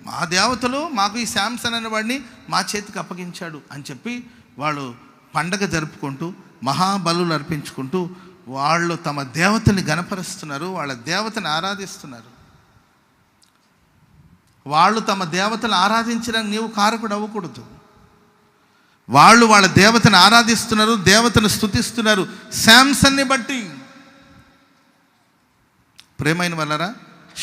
మా దేవతలు మాకు ఈ శాంసన్ అనే వాడిని మా చేతికి అప్పగించాడు అని చెప్పి వాళ్ళు పండగ జరుపుకుంటూ మహాబలులు అర్పించుకుంటూ వాళ్ళు తమ దేవతని గణపరుస్తున్నారు, వాళ్ళ దేవతని ఆరాధిస్తున్నారు. వాళ్ళు తమ దేవతను ఆరాధించడానికి నీవు కారకుడు అవ్వకూడదు. వాళ్ళు వాళ్ళ దేవతను ఆరాధిస్తున్నారు, దేవతను స్తుతిస్తున్నారు శాంసన్ని బట్టి. ప్రేమైన వాళ్ళరా,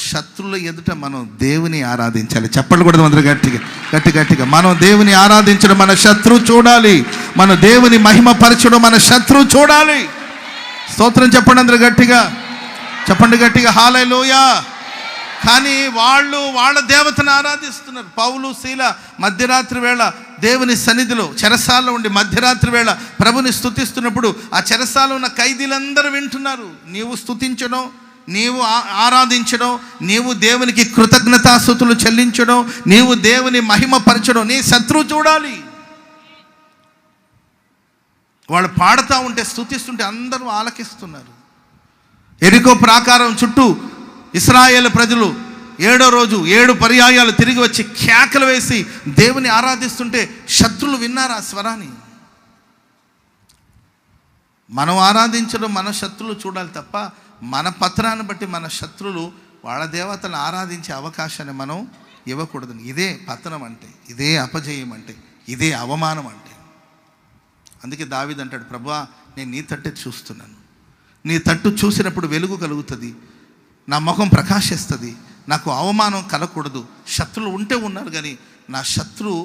శత్రువుల ఎదుట మనం దేవుని ఆరాధించాలి. చెప్పలు కూడా అందరూ గట్టిగా మనం దేవుని ఆరాధించడం మన శత్రువు చూడాలి, మన దేవుని మహిమపరచడం మన శత్రువు చూడాలి. స్తోత్రం చెప్పండి అందరూ గట్టిగా హల్లెలూయా. కానీ వాళ్ళు వాళ్ళ దేవతను ఆరాధిస్తున్నారు. పౌలు శీల మధ్యరాత్రి వేళ దేవుని సన్నిధిలో చెరసాలలో ఉండి మధ్యరాత్రి వేళ ప్రభుని స్తుతిస్తున్నప్పుడు ఆ చెరసాలలో ఉన్న ఖైదీలందరూ వింటున్నారు. నీవు స్తుతించడం, నీవు ఆరాధించడం, నీవు దేవునికి కృతజ్ఞతాస్తుతులు చెల్లించడం, నీవు దేవుని మహిమపరచడం నీ శత్రువు చూడాలి. వాళ్ళు పాడుతూ ఉంటే, స్తుతిస్తుంటే అందరూ ఆలకిస్తున్నారు. ఎరికో ప్రాకారం చుట్టూ ఇశ్రాయేలు ప్రజలు 7వ రోజు 7 పర్యాయాలు తిరిగి వచ్చి కేకలు వేసి దేవుని ఆరాధిస్తుంటే శత్రువులు విన్నారు ఆ స్వరాన్ని. మనం ఆరాధించడం మన శత్రువులు చూడాలి తప్ప మన పత్రాన్ని బట్టి మన శత్రువులు వాళ్ళ దేవతలను ఆరాధించే అవకాశాన్ని మనం ఇవ్వకూడదు. ఇదే పతనం అంటే, ఇదే అపజయం అంటే, ఇదే అవమానం అంటే. అందుకే దావీదు అంటాడు, ప్రభువా నేను నీ తట్టే చూస్తున్నాను, నీ తట్టు చూసినప్పుడు వెలుగు కలుగుతుంది, నా ముఖం ప్రకాశిస్తుంది, నాకు అవమానం కలగకూడదు. శత్రువులు ఉంటే ఉన్నారు కానీ నా శత్రువు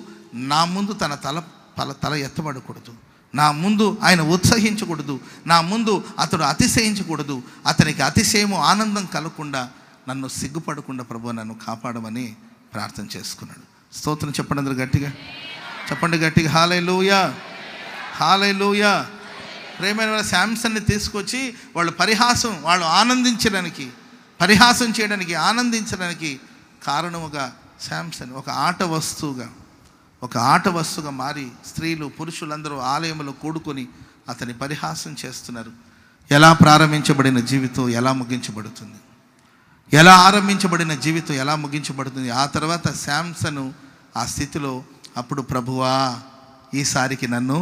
నా ముందు తన తల ఎత్తబడకూడదు, నా ముందు ఆయన ఉత్సహించకూడదు, నా ముందు అతడు అతిశయించకూడదు, అతనికి అతిశయము ఆనందం కలగకుండా నన్ను సిగ్గుపడకుండా ప్రభు నన్ను కాపాడమని ప్రార్థన చేసుకున్నాడు. స్తోత్రం చెప్పండి అందరూ గట్టిగా హల్లెలూయా. ప్రేమైన వాళ్ళ శాంసన్ని తీసుకొచ్చి వాళ్ళు పరిహాసం చేయడానికి ఆనందించడానికి కారణముగా శాంసన్ ఒక ఆట వస్తువుగా మారి స్త్రీలు పురుషులందరూ ఆలయంలో కూడుకొని అతని పరిహాసం చేస్తున్నారు. ఎలా ప్రారంభించబడిన జీవితం ఎలా ముగించబడుతుంది, ఎలా ఆరంభించబడిన జీవితం ఎలా ముగించబడుతుంది. ఆ తర్వాత శాంసను ఆ స్థితిలో అప్పుడు ప్రభువా ఈసారికి నన్ను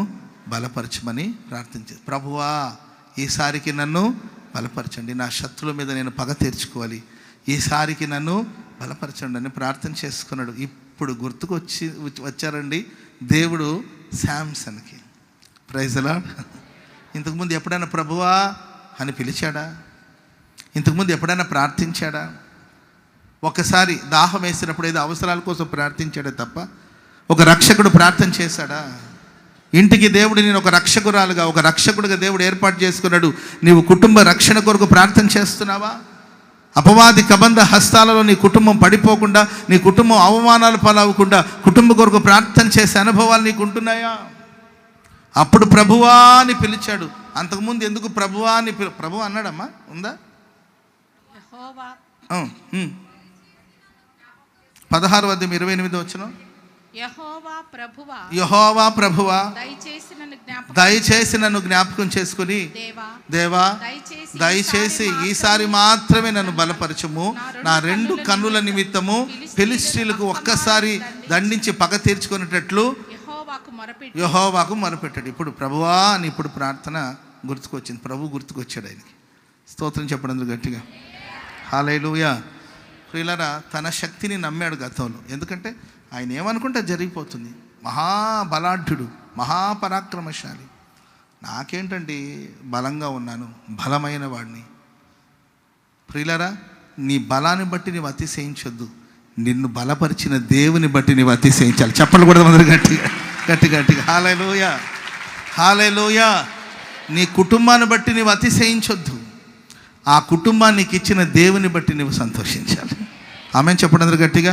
బలపరచమని ప్రార్థించారు. ప్రభువా ఈసారికి నన్ను బలపరచండి, నా శత్రువుల మీద నేను పగ తీర్చుకోవాలి, ఈసారికి నన్ను బలపరచండి అని ప్రార్థన చేసుకున్నాడు. ఇప్పుడు వచ్చారండి దేవుడు శాంసన్కి. Praise lord. ఇంతకుముందు ఎప్పుడైనా ప్రభువా అని పిలిచాడా? ఇంతకుముందు ఎప్పుడైనా ప్రార్థించాడా? ఒకసారి దాహం వేసినప్పుడు ఏదో అవసరాల కోసం ప్రార్థించాడే తప్ప ఒక రక్షకుడు ప్రార్థన చేశాడా? ఇంటికి దేవుడు నేను ఒక రక్షకురాలుగా, ఒక రక్షకుడిగా దేవుడు ఏర్పాటు చేసుకున్నాడు. నీవు కుటుంబ రక్షణ కొరకు ప్రార్థన చేస్తున్నావా? అపవాది కబంధ హస్తాలలో నీ కుటుంబం పడిపోకుండా, నీ కుటుంబం అవమానాలు పాలవకుండా కుటుంబ కొరకు ప్రార్థన చేసే అనుభవాలు నీకు ఉంటున్నాయా? అప్పుడు ప్రభువా అని పిలిచాడు. అంతకుముందు ఎందుకు ప్రభువా అని ప్రభు అన్నాడమ్మా? ఉందా? 16:28 యెహోవా ప్రభువా దయచేసి నన్ను జ్ఞాపకం చేసుకుని దేవా దయచేసి ఈసారి మాత్రమే నన్ను బలపరచము, నా 2 కన్నుల నిమిత్తము ఫిలిష్తీయులకు ఒక్కసారి దండించి పగ తీర్చుకునేటట్లు యెహోవాకు మొరపెట్టాడు. ఇప్పుడు ప్రభువా అని ఇప్పుడు ప్రార్థన గుర్తుకొచ్చింది. ప్రభు గుర్తుకొచ్చాడు ఆయనకి. స్తోత్రం చెప్పడం గట్టిగా హల్లెలూయా. ప్రియులారా, తన శక్తిని నమ్మాడు గతంలో. ఎందుకంటే ఆయన ఏమనుకుంటే జరిగిపోతుంది. మహాబలాఢ్యుడు, మహాపరాక్రమశాలి. నాకేంటండి, బలంగా ఉన్నాను, బలమైన వాడిని. ప్రియులారా, నీ బలాన్ని బట్టి నీవు అతిశయించొద్దు, నిన్ను బలపరిచిన దేవుని బట్టి నీవు అతిశయించాలి. చెప్పలు కూడా అందరూ గట్టిగా హల్లెలూయా. నీ కుటుంబాన్ని బట్టి నీవు అతిశయించొద్దు, ఆ కుటుంబానికి ఇచ్చిన దేవుని బట్టి నువ్వు సంతోషించాలి. ఆమేన్ చెప్పండి అందరూ గట్టిగా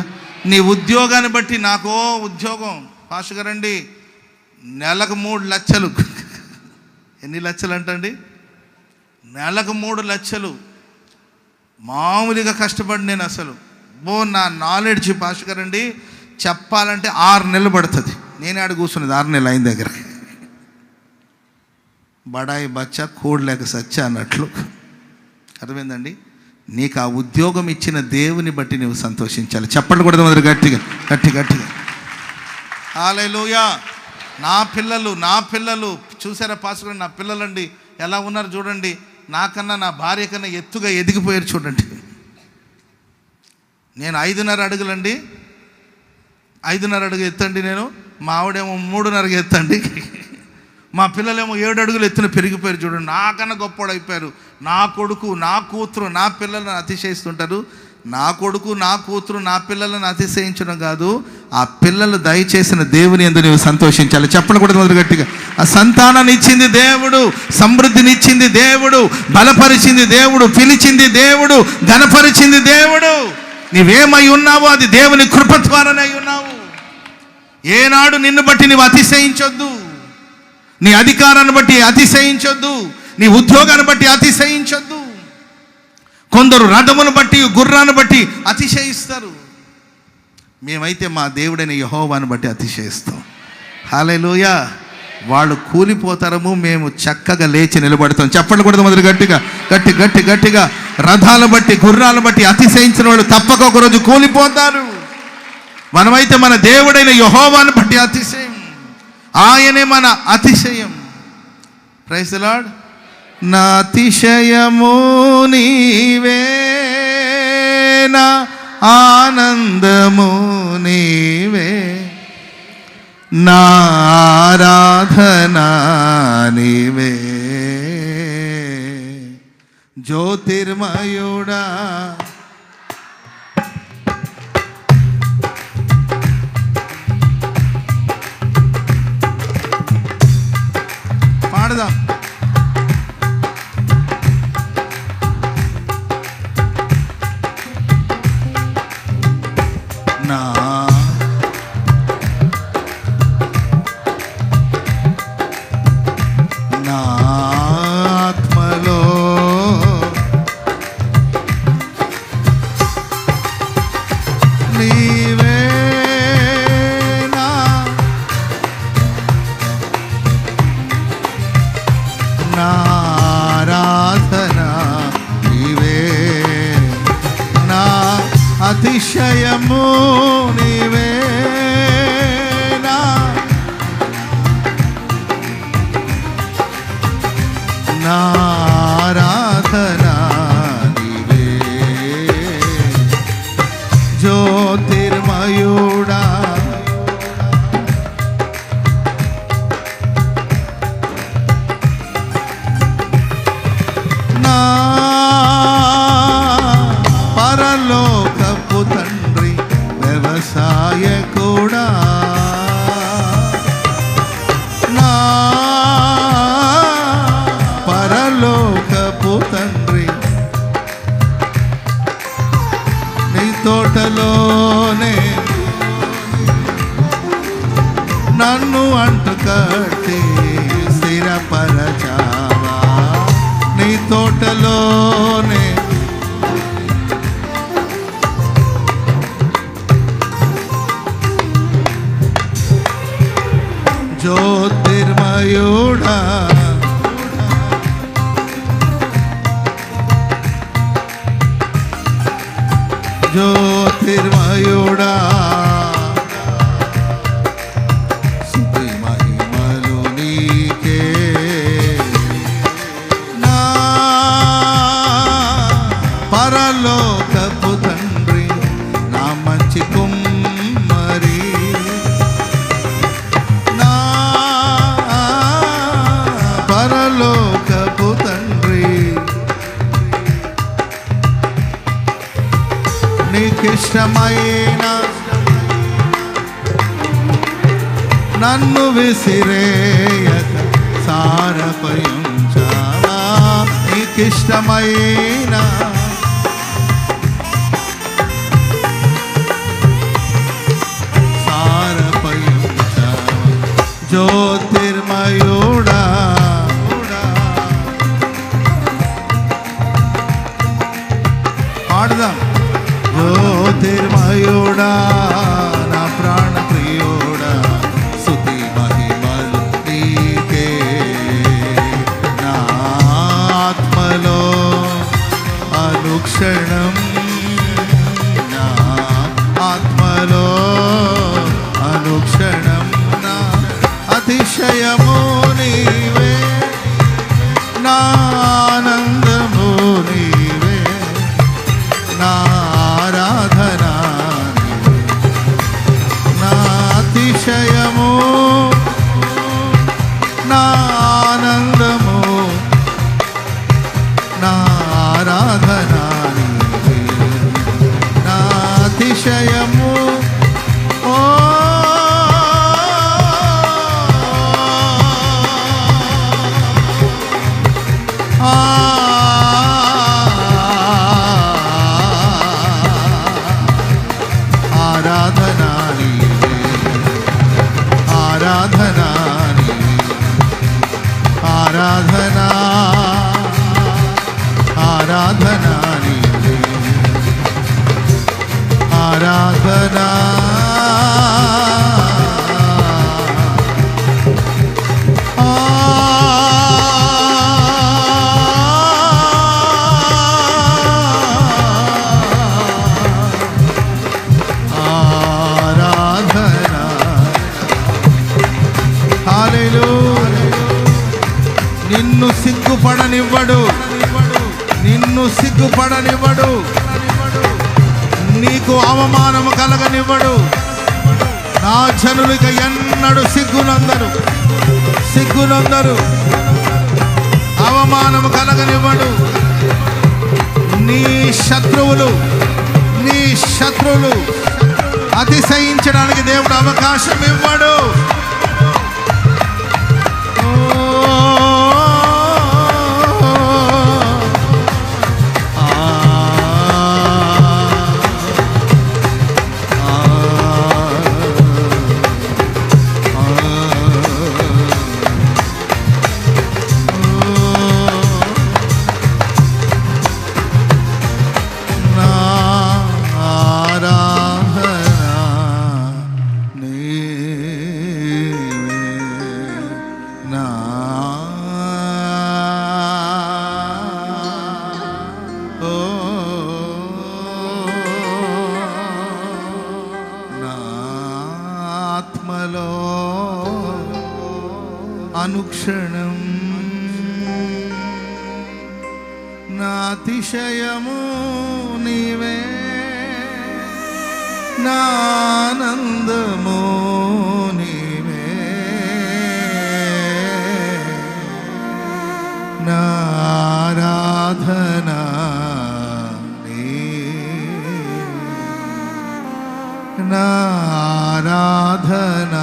నీ ఉద్యోగాన్ని బట్టి నాకో ఉద్యోగం పాస్టర్ గారండి, నెలకు 3 లక్షలు. ఎన్ని లక్షలు అంటండి? నెలకు 3 లక్షలు. మామూలుగా కష్టపడి నేను అసలు నా నాలెడ్జ్ పాస్టర్ గారండి చెప్పాలంటే 6 నెలలు పడుతుంది. నేనే ఆడ కూర్చున్నది 6 నెలలు అయిన దగ్గర. బడాయి బచ్చా కూడలేక సచ్చా అన్నట్లు. అర్థమైందండి? నీకు ఆ ఉద్యోగం ఇచ్చిన దేవుని బట్టి నువ్వు సంతోషించాలి. చెప్పండి కూడా మొదలు గట్టిగా గట్టిగా. హల్లెలూయా. నా పిల్లలు చూసారా పాస్టర్ గారు? నా పిల్లలండి ఎలా ఉన్నారు చూడండి. నాకన్నా నా భార్య కన్నా ఎత్తుగా ఎదిగిపోయారు చూడండి. నేను 5.5 అడుగులండి, 5.5 అడుగు ఎత్తండి నేను. మా ఆవిడేమో 3.5 ఎత్తండి. మా పిల్లలేమో 7 అడుగులు ఎత్తున పెరిగిపోయారు చూడండి. నాకన్నా గొప్పవాడు అయిపోయారు. నా కొడుకు, నా కూతురు, నా పిల్లలను అతిశయిస్తుంటారు. నా కొడుకు, నా కూతురు, నా పిల్లలను అతిశయించడం కాదు, ఆ పిల్లలు దయచేసిన దేవుని యందు నీవు సంతోషించాలి. చెప్పడం కూడా మొదలు గట్టిగా. ఆ సంతానాన్ని ఇచ్చింది దేవుడు, సమృద్ధిని ఇచ్చింది దేవుడు, బలపరిచింది దేవుడు, పిలిచింది దేవుడు, ఘనపరిచింది దేవుడు. నీవేమై ఉన్నావో అది దేవుని కృప ద్వారానే ఉన్నావు. ఏనాడు నిన్ను బట్టి నీవు అతిశయించొద్దు. నీ అధికారాన్ని బట్టి అతిశయించొద్దు. నీ ఉద్యోగాన్ని బట్టి అతిశయించొద్దు. కొందరు రథమును బట్టి, గుర్రాన్ని బట్టి అతిశయిస్తారు. మేమైతే మా దేవుడైన యెహోవాను బట్టి అతిశయిస్తాం. హల్లెలూయా. వాళ్ళు కూలిపోతారము, మేము చక్కగా లేచి నిలబడతాం. చెప్పండి కూడా మొదలు గట్టిగా. రథాలను బట్టి, గుర్రాలను బట్టి అతిశయించిన వాళ్ళు తప్పక ఒకరోజు కూలిపోతారు. మనమైతే మన దేవుడైన యెహోవాను బట్టి అతిశయం. ఆయనే మన అతిశయం. Praise the lord. నా అతిశయము నీవే, నా ఆనందము నీవే, నా ఆరాధన నీవే, జ్యోతిర్మయుడా. పాడదాం. నా ఆత్మలో నీవే, నా ఆరాధన నీవే, నా అతిశయము నీవే, నా ఆరాధన నీవే, జ్యోతిర్మయుడా. నా పరలోకపు తండ్రి వ్యవసాయకుడా, నా పరలోకపు తండ్రి, నీ తోటలోనే నన్ను అంటుకట్టి స్థిరపరచావా, నీ తోటలోనే జ్యోతిర్మయుడా. జ్యోతిర్మయుడా, స్తుతి మహిమలు నీకే, నా పరలోకపు తండ్రి, నా మంచి కుమ్మరి, నా పరలోకపు తండ్రి, నీకిష్టమైన నన్ను విసిరేయక సారపై ఉంచావా, నీకిష్టమైన జ్యోతిర్మయుడా పాడుదాం. జ్యోతిర్మయుడా నా ప్రాణ ప్రియుడా స్తుతి మహిమలు నీకే. నా ఆత్మలో అనుక్షణం నా ఆత్మలో అనుక్షణం నా అతిశయము నీవే నా ఆనందము నీవే నా ఆరాధన నా అతిశయము నా ఆనందము నా ఆరాధన నీవే నా అతిశయము. ఓ ఆరాధనా నీవే ఆరాధనా నీవే ఆరాధనా ఆరాధనా నీవే ఆరాధనా నిన్ను సిగ్గుపడనివ్వడు నిన్ను సిగ్గుపడనివ్వడు నీకు అవమానము కలగనివ్వడు. నా జనులిక ఎన్నడు సిగ్గునందరు అవమానము కలగనివ్వడు. నీ శత్రువులు అతిశయించడానికి దేవుడు అవకాశం ఇవ్వడు. ఆత్మలో అనుక్షణం నా అతిశయము నీవే నా ఆనందము నీవే నా ఆరాధన నా ఆరాధన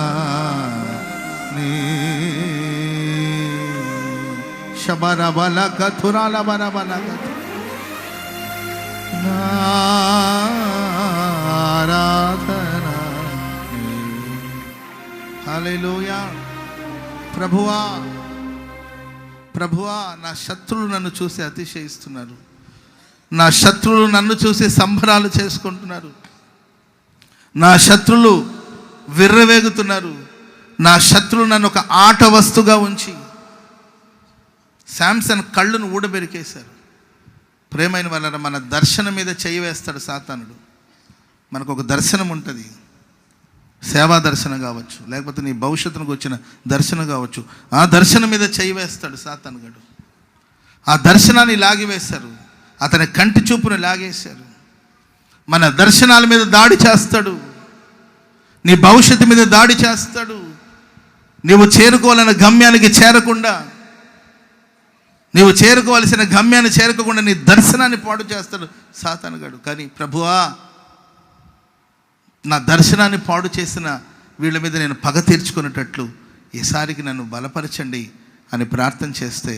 నీ శబర బల కథురాల బల బల నా ఆరాధన. హల్లెలూయా. ప్రభువా ప్రభువా నా శత్రువులు నన్ను చూసి అతిశయిస్తున్నారు. నా శత్రువులు నన్ను చూసి సంబరాలు చేసుకుంటున్నారు. నా శత్రులు విర్రవేగుతున్నారు. నా శత్రులు నన్ను ఒక ఆట వస్తుగా ఉంచి శాంసన్ కళ్ళును ఊడబెరికేశారు. ప్రేమైన వల్ల మన దర్శనం మీద చేయి వేస్తాడు సాతానుడు. మనకు ఒక దర్శనం ఉంటుంది, సేవా దర్శనం కావచ్చు, లేకపోతే నీ భవిష్యత్తుకు వచ్చిన దర్శనం కావచ్చు. ఆ దర్శనం మీద చేయి వేస్తాడు సాతానుగాడు. ఆ దర్శనాన్ని లాగివేశారు, అతని కంటి చూపును లాగేశారు. మన దర్శనాల మీద దాడి చేస్తాడు, నీ భవిష్యత్తు మీద దాడి చేస్తాడు. నీవు చేరుకోవాలన్న గమ్యానికి చేరకుండా, నీవు చేరుకోవాల్సిన గమ్యాన్ని చేరుకోకుండా నీ దర్శనాన్ని పాడు చేస్తాడు సాతానుగాడు. కానీ ప్రభువా నా దర్శనాన్ని పాడు చేసిన వీళ్ళ మీద నేను పగ తీర్చుకునేటట్లు ఈసారికి నన్ను బలపరచండి అని ప్రార్థన చేస్తే,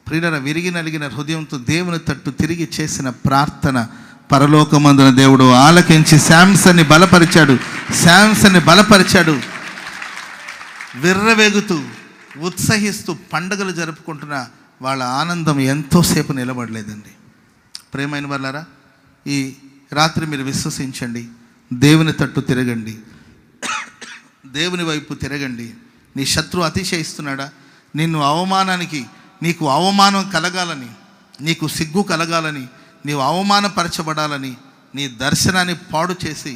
ప్రియులారా, విరిగి నలిగిన హృదయంతో దేవుని తట్టు తిరిగి చేసిన ప్రార్థన పరలోకమందున దేవుడు ఆలకించి శాంసన్ని బలపరిచాడు. విర్రవేగుతూ ఉత్సహిస్తూ పండుగలు జరుపుకుంటున్న వాళ్ళ ఆనందం ఎంతోసేపు నిలబడలేదండి. ప్రేమైన వాళ్ళారా, ఈ రాత్రి మీరు విశ్వసించండి, దేవుని తట్టు తిరగండి, దేవుని వైపు తిరగండి. నీ శత్రువు అతిశయిస్తున్నాడా? నీకు అవమానం కలగాలని, నీకు సిగ్గు కలగాలని, నీవు అవమానపరచబడాలని నీ దర్శనాన్ని పాడు చేసి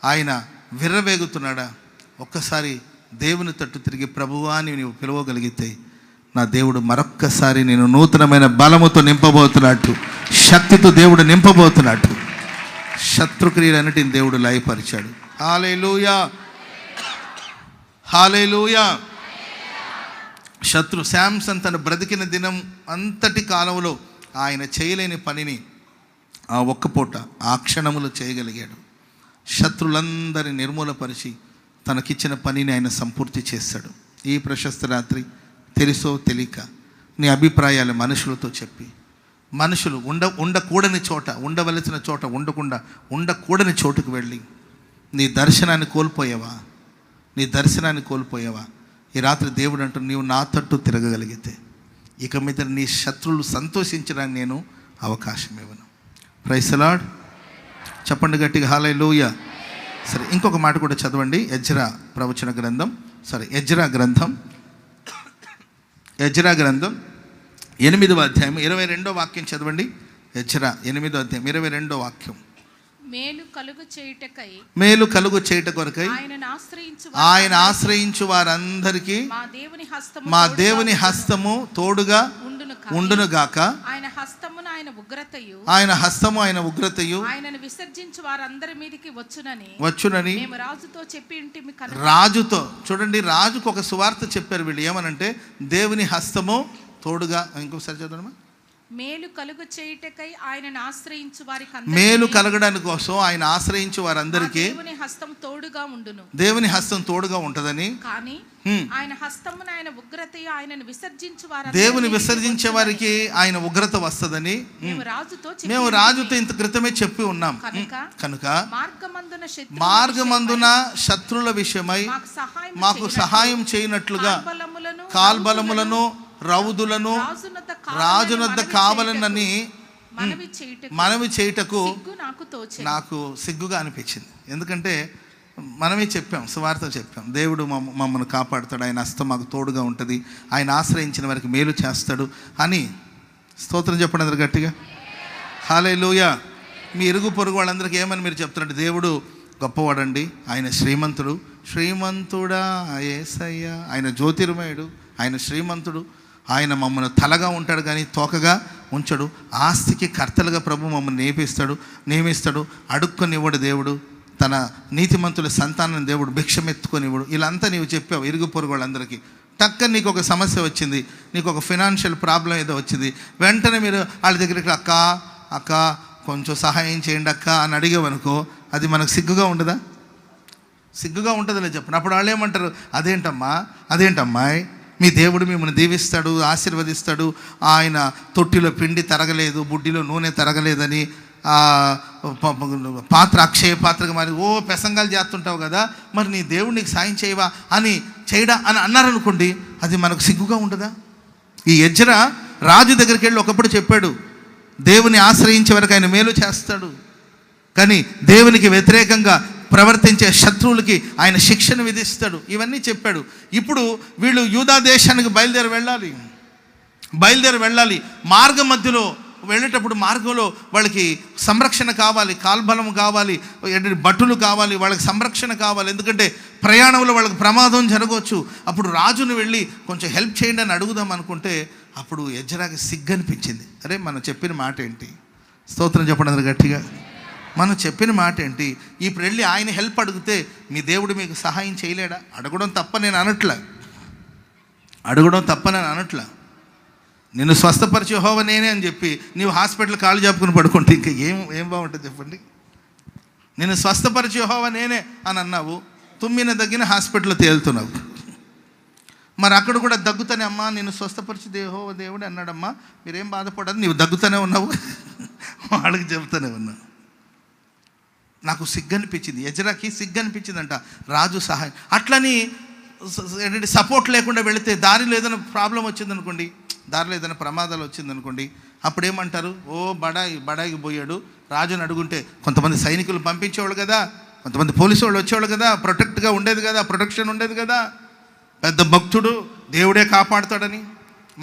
ఆయన విర్రవేగుతున్నాడా? ఒక్కసారి దేవుని తట్టు తిరిగి ప్రభువా అని నీవు పిలవగలిగితే నా దేవుడు మరొక్కసారి నేను నూతనమైన బలముతో నింపబోతున్నట్టు, శక్తితో దేవుడు నింపబోతున్నట్టు శత్రుక్రియలన్నిటిని దేవుడు లయపరిచాడు. హల్లెలూయా, హల్లెలూయా. శాంసన్ తను బ్రతికిన దినం అంతటి కాలంలో ఆయన చేయలేని పనిని ఆ ఒక్క పూట ఆ క్షణములో చేయగలిగాడు. శత్రులందరినీ నిర్మూలపరిచి తనకిచ్చిన పనిని ఆయన సంపూర్తి చేశాడు. ఈ ప్రశస్త రాత్రి తెలుసో తెలియక నీ అభిప్రాయాలు మనుషులతో చెప్పి, మనుషులు ఉండకూడని చోట, ఉండవలసిన చోట ఉండకూడని చోటుకు వెళ్ళి నీ దర్శనాన్ని కోల్పోయావా? ఈ రాత్రి దేవుడు అంటూ నీవు నా తట్టు తిరగగలిగితే ఇక మీద నీ శత్రువులు సంతోషించడానికి నేను అవకాశం ఇవ్వను. Praise the lord. చెప్పండి గట్టిగా హల్లెలూయా. సరే, ఇంకొక మాట కూడా చదవండి. ఎజ్రా గ్రంథం 8వ అధ్యాయం 22వ వాక్యం చదవండి. ఎజ్రా 8వ అధ్యాయం 22వ వాక్యం. మేలు కలుగు చేయుట కొరకై ఆయన ఆశ్రయించు వారందరికీ మా దేవుని హస్తము తోడుగా ఉండును గాక. ఆయన హస్తము ఆయన ఉగ్రతయు ఆయనను విసర్జించు వారందరి మీదకి వచ్చునని మేము రాజుతో చెప్పి ఉంటిమి. రాజుతో చూడండి, రాజుకు ఒక సువార్త చెప్పారు వీళ్ళు. ఏమనంటే దేవుని హస్తము తోడుగా. ఇంకొకసారి చదవమ్మా. మేలు కలుగు చేయుటకై ఆయనను ఆశ్రయించు వారికి మేలు కలగడానికి కోసం ఆయన ఆశ్రయించు వారందరికీ దేవుని హస్తం తోడుగా ఉండును. దేవుని హస్తం తోడుగా ఉంటదని. కానీ ఆయన హస్తమును ఆయన ఉగ్రతయు ఆయనను విసర్జించు వారు దేవుని విసర్జించే వారికి ఆయన ఉగ్రత వస్తదని మేము రాజుతో ఇంత క్రితమే చెప్పి ఉన్నాం. కనుక మార్గమందున శత్రుల విషయమై మాకు సహాయం చేయనట్లుగా కాల్బలములను రౌదులను రాజునొద్ద కావాలనని మనవి చేయుటకు నాకు సిగ్గుగా అనిపించింది. ఎందుకంటే మనమే చెప్పాం, సువార్త చెప్పాం, దేవుడు మమ్మల్ని కాపాడుతాడు, ఆయన హస్తం మాకు తోడుగా ఉంటుంది, ఆయన ఆశ్రయించిన వారికి మేలు చేస్తాడు అని. స్తోత్రం చెప్పండి అందరు గట్టిగా. హల్లెలూయా. మీ ఇరుగు పొరుగు వాళ్ళందరికీ ఏమని మీరు చెప్తున్నట్టు, దేవుడు గొప్పవాడండి, ఆయన శ్రీమంతుడా యేసయ్య, ఆయన జ్యోతిర్మయుడు, ఆయన శ్రీమంతుడు, ఆయన మమ్మల్ని తలగా ఉంటాడు కానీ తోకగా ఉంచడు, ఆస్తికి కర్తలుగా ప్రభు మమ్మల్ని నియమిస్తాడు, అడుక్కొనివ్వడు దేవుడు, తన నీతిమంతుల సంతానం దేవుడు భిక్షమెత్తుకొనివ్వడు. ఇలా అంతా నీవు చెప్పావు ఇరుగు పొరుగు వాళ్ళందరికీ. టక్కని నీకు ఒక సమస్య వచ్చింది, నీకు ఒక ఫైనాన్షియల్ ప్రాబ్లం ఏదో వచ్చింది, వెంటనే మీరు వాళ్ళ దగ్గరికి అక్క కొంచెం సహాయం చేయండి అక్క అని అడిగేవనుకో, అది మనకు సిగ్గుగా ఉండదా? సిగ్గుగా ఉంటుందిలే చెప్పండి. అప్పుడు వాళ్ళు ఏమంటారు, అదేంటమ్మాయి మీ దేవుడు మిమ్మల్ని దీవిస్తాడు, ఆశీర్వదిస్తాడు, ఆయన తొట్టిలో పిండి తరగలేదు, బుడ్డిలో నూనె తరగలేదని పాత్ర అక్షయ పాత్రగా మరి పెసంగాలు చేస్తుంటావు కదా, మరి నీ దేవుడు నీకు సాయం చేయవా అని అన్నారనుకోండి, అది మనకు సిగ్గుగా ఉండదా? ఈ ఎజ్రా రాజు దగ్గరికి వెళ్ళి ఒకప్పుడు చెప్పాడు, దేవుని ఆశ్రయించే వరకు ఆయన మేలు చేస్తాడు, కానీ దేవునికి వ్యతిరేకంగా ప్రవర్తించే శత్రువులకి ఆయన శిక్షను విధిస్తాడు, ఇవన్నీ చెప్పాడు. ఇప్పుడు వీళ్ళు యూదా దేశానికి బయలుదేరి వెళ్ళాలి. మార్గం మధ్యలో వెళ్ళేటప్పుడు మార్గంలో వాళ్ళకి సంరక్షణ కావాలి, కాల్బలం కావాలి, భటులు కావాలి, వాళ్ళకి సంరక్షణ కావాలి. ఎందుకంటే ప్రయాణంలో వాళ్ళకి ప్రమాదం జరగవచ్చు. అప్పుడు రాజును వెళ్ళి కొంచెం హెల్ప్ చేయండి అని అడుగుదాం అనుకుంటే అప్పుడు ఎజ్రాకి సిగ్గు అనిపించింది. అరే మనం చెప్పిన మాట ఏంటి? స్తోత్రం చెప్పండి గట్టిగా. మనం చెప్పిన మాట ఏంటి? ఇప్పుడు వెళ్ళి ఆయన హెల్ప్ అడిగితే మీ దేవుడు మీకు సహాయం చేయలేడా? అడగడం తప్ప నేను అనట్లా. నిన్ను స్వస్థపరిచే యెహోవా నేనే అని చెప్పి నీవు హాస్పిటల్ కాళ్ళు చెప్పుకుని పడుకుంటే ఇంకా ఏం బాగుంటుంది చెప్పండి? నిన్ను స్వస్థపరిచే యెహోవా నేనే అని అన్నావు, తుమ్మిన దగ్గర హాస్పిటల్లో తేలుతున్నావు. మరి అక్కడ కూడా దగ్గుతానే, అమ్మా నేను స్వస్థపరిచే యెహోవా దేవుడు అన్నాడమ్మా, మీరేం బాధపడదు, నీవు దగ్గుతానే ఉన్నావు, వాళ్ళకి చెబుతానే ఉన్నావు. నాకు సిగ్గనిపించింది, ఎజ్రాకి సిగ్గనిపించిందంట రాజు సహాయం. అట్లని ఏంటంటే సపోర్ట్ లేకుండా వెళితే, దారిలో ఏదైనా ప్రాబ్లం వచ్చిందనుకోండి, దారిలో ఏదైనా ప్రమాదాలు వచ్చిందనుకోండి, అప్పుడు ఏమంటారు? ఓ బడాయికి పోయాడు. రాజుని అడుగుంటే కొంతమంది సైనికులు పంపించేవాళ్ళు కదా, కొంతమంది పోలీసు వాళ్ళు వచ్చేవాళ్ళు కదా, ప్రొటెక్ట్గా ఉండేది కదా, ప్రొటెక్షన్ ఉండేది కదా, పెద్ద భక్తుడు, దేవుడే కాపాడుతాడని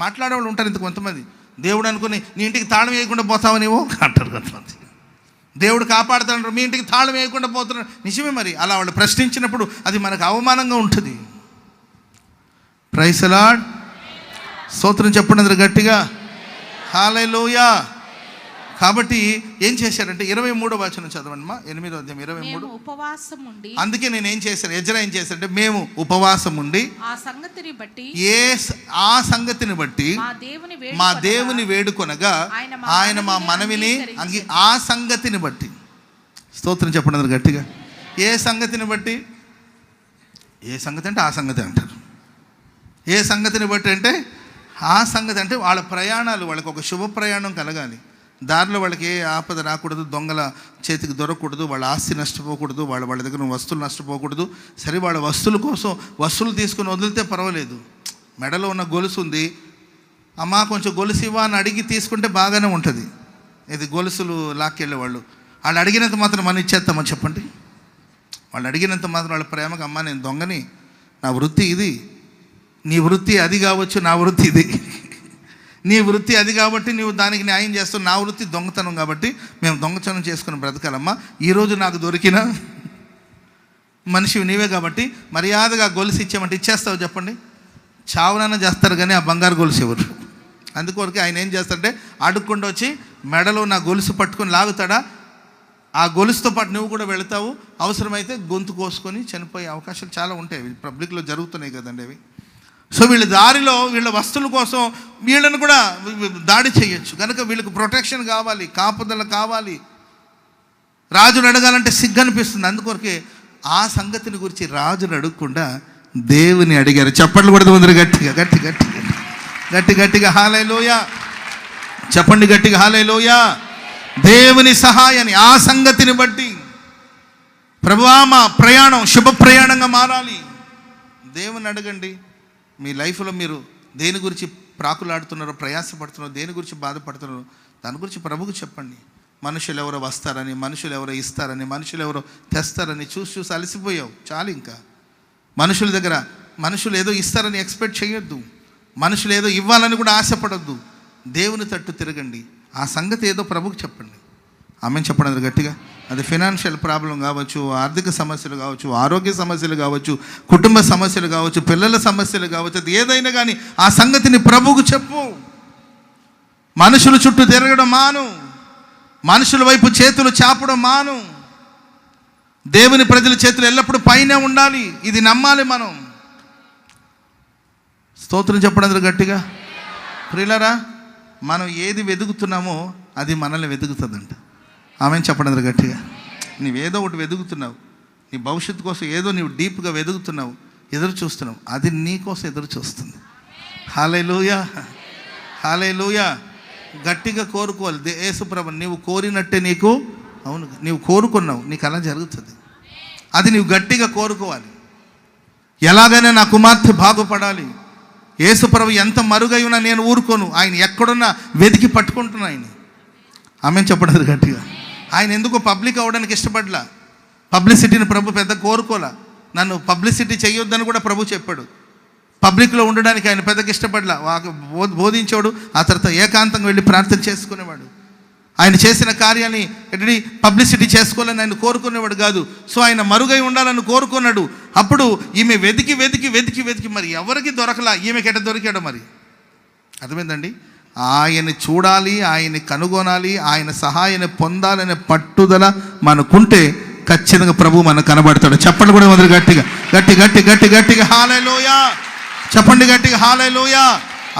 మాట్లాడేవాళ్ళు ఉంటారు. ఇంత కొంతమంది దేవుడు అనుకుని నీ ఇంటికి తాళం వేయకుండా పోతావు నీవు అంటారు కొంతమంది. దేవుడు కాపాడుతాడు, మీ ఇంటికి తాళం వేయకుండా పోతున్నాడు. నిజమే మరి. అలా వాళ్ళు ప్రశ్నించినప్పుడు అది మనకు అవమానంగా ఉంటుంది. Praise the lord. స్తోత్రం చెప్పండి అందరూ గట్టిగా. హల్లెలూయా. కాబట్టి ఏం చేశారంటే 23వ వచనం చదవండి మా, 8వ అధ్యాయం 23. ఉపవాసం ఉండి, అందుకే నేను ఏం చేశాను, ఎజ్రా ఏం చేశారంటే మేము ఉపవాసం ఉండి ఆ సంగతిని బట్టి మా దేవుని వేడుకొనగా ఆయన మా మనవిని ఆ సంగతిని బట్టి. స్తోత్రం చెప్పండి అందరూ గట్టిగా. ఏ సంగతిని బట్టి? ఏ సంగతి అంటే ఆ సంగతి అంటారు. ఏ సంగతిని బట్టి అంటే ఆ సంగతి అంటే వాళ్ళ ప్రయాణాలు, వాళ్ళకి ఒక శుభ ప్రయాణం కలగాలి. దారిలో వాళ్ళకి ఏ ఆపద రాకూడదు, దొంగల చేతికి దొరకకూడదు, వాళ్ళ ఆస్తి నష్టపోకూడదు, వాళ్ళ దగ్గర వస్తువులు నష్టపోకూడదు. సరే, వాళ్ళ వస్తువుల కోసం వస్తువులు తీసుకుని వదిలితే పర్వాలేదు. మెడలో ఉన్న గొలుసు ఉంది, అమ్మా కొంచెం గొలుసు ఇవ్వ అని అడిగి తీసుకుంటే బాగానే ఉంటుంది. ఇది గొలుసులు లాక్కెళ్ళేవాళ్ళు, వాళ్ళు అడిగినంత మాత్రం మనం ఇచ్చేస్తామని చెప్పండి. వాళ్ళు అడిగినంత మాత్రం వాళ్ళ ప్రేమకు, అమ్మా నేను దొంగని, నా వృత్తి ఇది, నీ వృత్తి అది కావచ్చు, నా వృత్తి ఇది. నీ వృత్తి అది కాబట్టి నువ్వు దానికి న్యాయం చేస్తావు, నా వృత్తి దొంగతనం కాబట్టి మేము దొంగతనం చేసుకుని బ్రతకాలమ్మా. ఈరోజు నాకు దొరికిన మనిషి నీవే కాబట్టి మర్యాదగా గొలుసు ఇచ్చామంటే ఇచ్చేస్తావు చెప్పండి. చావునైనా చేస్తారు కానీ ఆ బంగారు గొలుసు ఎవరు? అందుకొరకు ఆయన ఏం చేస్తాడంటే అడుక్కుండా వచ్చి మెడలో నా గొలుసు పట్టుకొని లాగుతాడా, ఆ గొలుసుతో పాటు నువ్వు కూడా వెళతావు. అవసరమైతే గొంతు కోసుకొని చనిపోయే అవకాశాలు చాలా ఉంటాయి. పబ్లిక్లో జరుగుతున్నాయి కదండి అవి. సో వీళ్ళ దారిలో వీళ్ళ వస్తువుల కోసం వీళ్ళని కూడా దాడి చేయొచ్చు. కనుక వీళ్ళకి ప్రొటెక్షన్ కావాలి, కాపుదల కావాలి. రాజును అడగాలంటే సిగ్గు అనిపిస్తుంది. అందుకొరకే ఆ సంగతిని గురించి రాజును అడగకుండా దేవుని అడిగారు. చప్పట్లు కూడా ముందర గట్టిగా గట్టి గట్టిగా గట్టి గట్టిగా హల్లెలూయా చెప్పండి. గట్టిగా హల్లెలూయా. దేవుని సహాయాన్ని ఆ సంగతిని బట్టి, ప్రభువా మా ప్రయాణం శుభ ప్రయాణంగా మారాలి. దేవుని అడగండి. మీ లైఫ్లో మీరు దేని గురించి ప్రాకులాడుతున్నారో, ప్రయాసపడుతున్నారో, దేని గురించి బాధపడుతున్నారో దాని గురించి ప్రభువుకు చెప్పండి. మనుషులు ఎవరో వస్తారని, మనుషులు ఎవరో ఇస్తారని, మనుషులు ఎవరో తెస్తారని చూసి అలసిపోయావు. చాలు. ఇంకా మనుషుల దగ్గర మనుషులు ఏదో ఇస్తారని ఎక్స్పెక్ట్ చేయొద్దు. మనుషులు ఏదో ఇవ్వాలని కూడా ఆశపడొద్దు. దేవుని తట్టు తిరగండి. ఆ సంగతి ఏదో ప్రభువుకు చెప్పండి. ఆమెను చెప్పండి గట్టిగా. అది ఫైనాన్షియల్ ప్రాబ్లం కావచ్చు, ఆర్థిక సమస్యలు కావచ్చు, ఆరోగ్య సమస్యలు కావచ్చు, కుటుంబ సమస్యలు కావచ్చు, పిల్లల సమస్యలు కావచ్చు, అది ఏదైనా కానీ ఆ సంగతిని ప్రభువుకు చెప్పు. మనుషుల చుట్టూ తిరగడం మాను. మనుషుల వైపు చేతులు చాపడం మాను. దేవుని ప్రజల చేతులు ఎల్లప్పుడూ పైనే ఉండాలి. ఇది నమ్మాలి మనం. స్తోత్రం చెప్పడం గట్టిగా. ప్రియులారా, మనం ఏది వెతుకుతున్నామో అది మనల్ని వెతుకుతుందంట. ఆమెను చెప్పడం గట్టిగా. నీవేదో ఒకటి వెతుకుతున్నావు, నీ భవిష్యత్తు కోసం ఏదో నీవు డీప్గా వెతుకుతున్నావు, ఎదురు చూస్తున్నావు, అది నీ కోసం ఎదురు చూస్తుంది. హల్లెలూయా హల్లెలూయా. గట్టిగా కోరుకోవాలి. యేసుప్రభు నీవు కోరినట్టే నీకు, అవును నీవు కోరుకున్నావు, నీకు అలా జరుగుతుంది. అది నీవు గట్టిగా కోరుకోవాలి. ఎలాగైనా నా కుమార్తె బాగుపడాలి. యేసుప్రభు ఎంత మరుగై ఉన్నా నేను ఊరుకోను. ఆయన ఎక్కడున్నా వెతికి పట్టుకుంటున్నా ఆయన. ఆమెను చెప్పడం గట్టిగా. ఆయన ఎందుకో పబ్లిక్ అవ్వడానికి ఇష్టపడలా. పబ్లిసిటీని ప్రభు పెద్ద కోరుకోలే. నన్ను పబ్లిసిటీ చేయొద్దని కూడా ప్రభు చెప్పాడు. పబ్లిక్లో ఉండడానికి ఆయన పెద్దగా ఇష్టపడలా. బోధించేవాడు, ఆ తర్వాత ఏకాంతంగా వెళ్ళి ప్రార్థన చేసుకునేవాడు. ఆయన చేసిన కార్యాన్ని ఎట్టి పబ్లిసిటీ చేసుకోవాలని ఆయన కోరుకునేవాడు కాదు. సో ఆయన మరుగై ఉండాలని కోరుకున్నాడు. అప్పుడు ఈమె వెతికి వెతికి వెతికి వెతికి మరి ఎవరికి దొరకలా, ఈమెకి ఎట దొరికాడు మరి? అర్థమైందండి? ఆయన చూడాలి, ఆయన్ని కనుగొనాలి, ఆయన సహాయాన్ని పొందాలనే పట్టుదల మనకుంటే ఖచ్చితంగా ప్రభు మనకు కనబడతాడు. చెప్పండి కూడా మొదలు గట్టిగా గట్టి గట్టి గట్టి గట్టిగా హల్లెలూయా చెప్పండి. గట్టిగా హల్లెలూయా.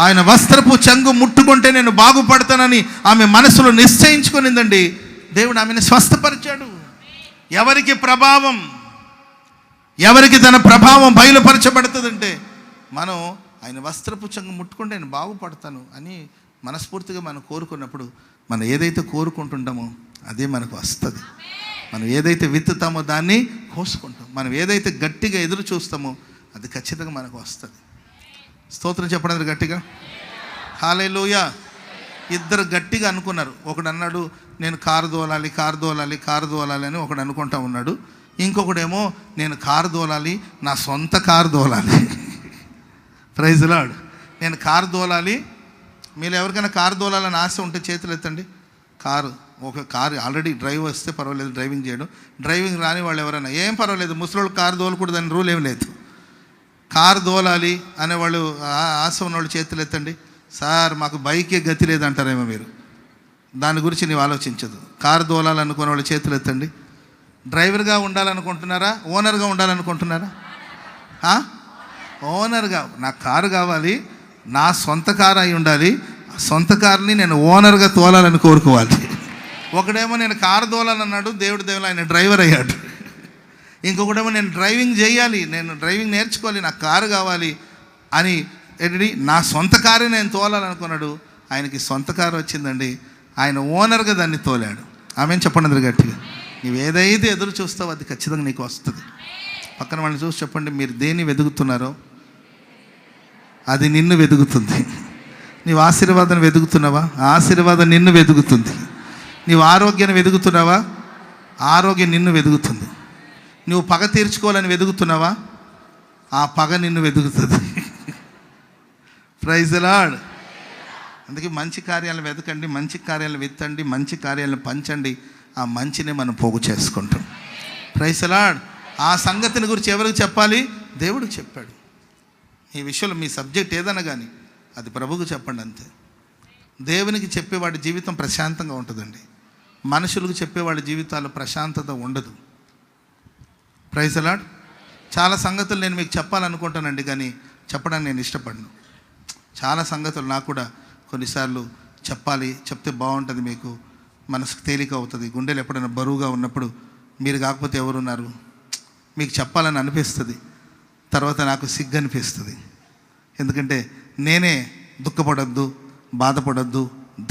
ఆయన వస్త్రపు చెంగు ముట్టుకుంటే నేను బాగుపడతానని ఆమె మనసులో నిశ్చయించుకునిందండి. దేవుడు ఆమెను స్వస్థపరిచాడు. ఎవరికి ప్రభావం, ఎవరికి తన ప్రభావం బయలుపరచబడుతుందంటే మనం ఆయన వస్త్రపు చెంగు ముట్టుకుంటే నేను బాగుపడతాను అని మనస్ఫూర్తిగా మనం కోరుకున్నప్పుడు, మనం ఏదైతే కోరుకుంటుంటామో అదే మనకు వస్తుంది. మనం ఏదైతే విత్తుతామో దాన్ని కోసుకుంటాం. మనం ఏదైతే గట్టిగా ఎదురు చూస్తామో అది ఖచ్చితంగా మనకు వస్తుంది. స్తోత్రం చెప్పడం గట్టిగా. హల్లెలూయా. ఇద్దరు గట్టిగా అనుకున్నారు. ఒకడు అన్నాడు నేను కారు దోలాలి అని ఒకడు అనుకుంటా ఉన్నాడు. ఇంకొకడేమో నేను కారు దోలాలి, నా సొంత కారు దోలాలి. Praise lord. నేను కారు దోలాలి. మీరు ఎవరికైనా కారు దోలాలని ఆశ ఉంటే చేతులు ఎత్తండి. ఒక కారు ఆల్రెడీ డ్రైవ్ వస్తే పర్వాలేదు, డ్రైవింగ్ చేయడం. డ్రైవింగ్ రాని వాళ్ళు ఎవరైనా ఏం పర్వాలేదు, ముసలోళ్ళు కారు దోలకూడదు అని రూల్ ఏం లేదు. కారు దోలాలి అనేవాళ్ళు, ఆశ ఉన్నవాళ్ళు చేతులు ఎత్తండి. సార్ మాకు బైకే గతి లేదంటారేమో మీరు, దాని గురించి నీవు ఆలోచించదు. కారు దోలాలనుకునే వాళ్ళు చేతులు ఎత్తండి. డ్రైవర్గా ఉండాలనుకుంటున్నారా, ఓనర్గా ఉండాలనుకుంటున్నారా? ఓనర్గా. నాకు కారు కావాలి, నా సొంత కారు అయి ఉండాలి. సొంత కారుని నేను ఓనర్గా తోలాలని కోరుకోవాలి. ఒకడేమో నేను కారు తోలాలన్నాడు, దేవుడు ఆయన డ్రైవర్ అయ్యాడు. ఇంకొకటేమో నేను డ్రైవింగ్ చేయాలి, నేను డ్రైవింగ్ నేర్చుకోవాలి, నాకు కారు కావాలి అని నా సొంత కారే నేను తోలాలనుకున్నాడు. ఆయనకి సొంత కారు వచ్చిందండి, ఆయన ఓనర్గా దాన్ని తోలాడు. ఆమెను చెప్పండి గట్టిగా. నువ్వు ఏదైతే ఎదురు చూస్తావో అది ఖచ్చితంగా నీకు వస్తుంది. పక్కన వాళ్ళని చూసి చెప్పండి, మీరు దేన్ని వెతుకుతున్నారో అది నిన్ను వెతుకుతుంది. నీవు ఆశీర్వాదాన్ని వెతుకుతున్నావా, ఆశీర్వాదం నిన్ను వెతుకుతుంది. నీవు ఆరోగ్యాన్ని వెతుకుతున్నావా, ఆరోగ్యం నిన్ను వెతుకుతుంది. నువ్వు పగ తీర్చుకోవాలని వెతుకుతున్నావా, ఆ పగ నిన్ను వెతుకుతుంది. Praise the lord. అందుకే మంచి కార్యాలను వెతకండి, మంచి కార్యాలను వెత్తండి, మంచి కార్యాలను పంచండి. ఆ మంచిని మనం పోగు చేసుకుంటాం. Praise the lord. ఆ సంగతిని గురించి ఎవరికి చెప్పాలి? దేవుడికి చెప్పాడు. ఈ విషయంలో మీ సబ్జెక్ట్ ఏదైనా కానీ అది ప్రభువుకు చెప్పండి అంతే. దేవునికి చెప్పేవాడి జీవితం ప్రశాంతంగా ఉంటుందండి. మనుషులకు చెప్పేవాడి జీవితాలు ప్రశాంతత ఉండదు. Praise the lord. చాలా సంగతులు నేను మీకు చెప్పాలనుకుంటానండి, కానీ చెప్పడానికి నేను ఇష్టపడను. చాలా సంగతులు నాకు కూడా కొన్నిసార్లు చెప్తే బాగుంటుంది, మీకు మనసుకు తేలిక అవుతుంది. గుండెలు ఎప్పుడైనా బరువుగా ఉన్నప్పుడు మీరు కాకపోతే ఎవరున్నారు, మీకు చెప్పాలని అనిపిస్తుంది. తర్వాత నాకు సిగ్గు అనిపిస్తుంది. ఎందుకంటే నేనే దుఃఖపడద్దు, బాధపడద్దు,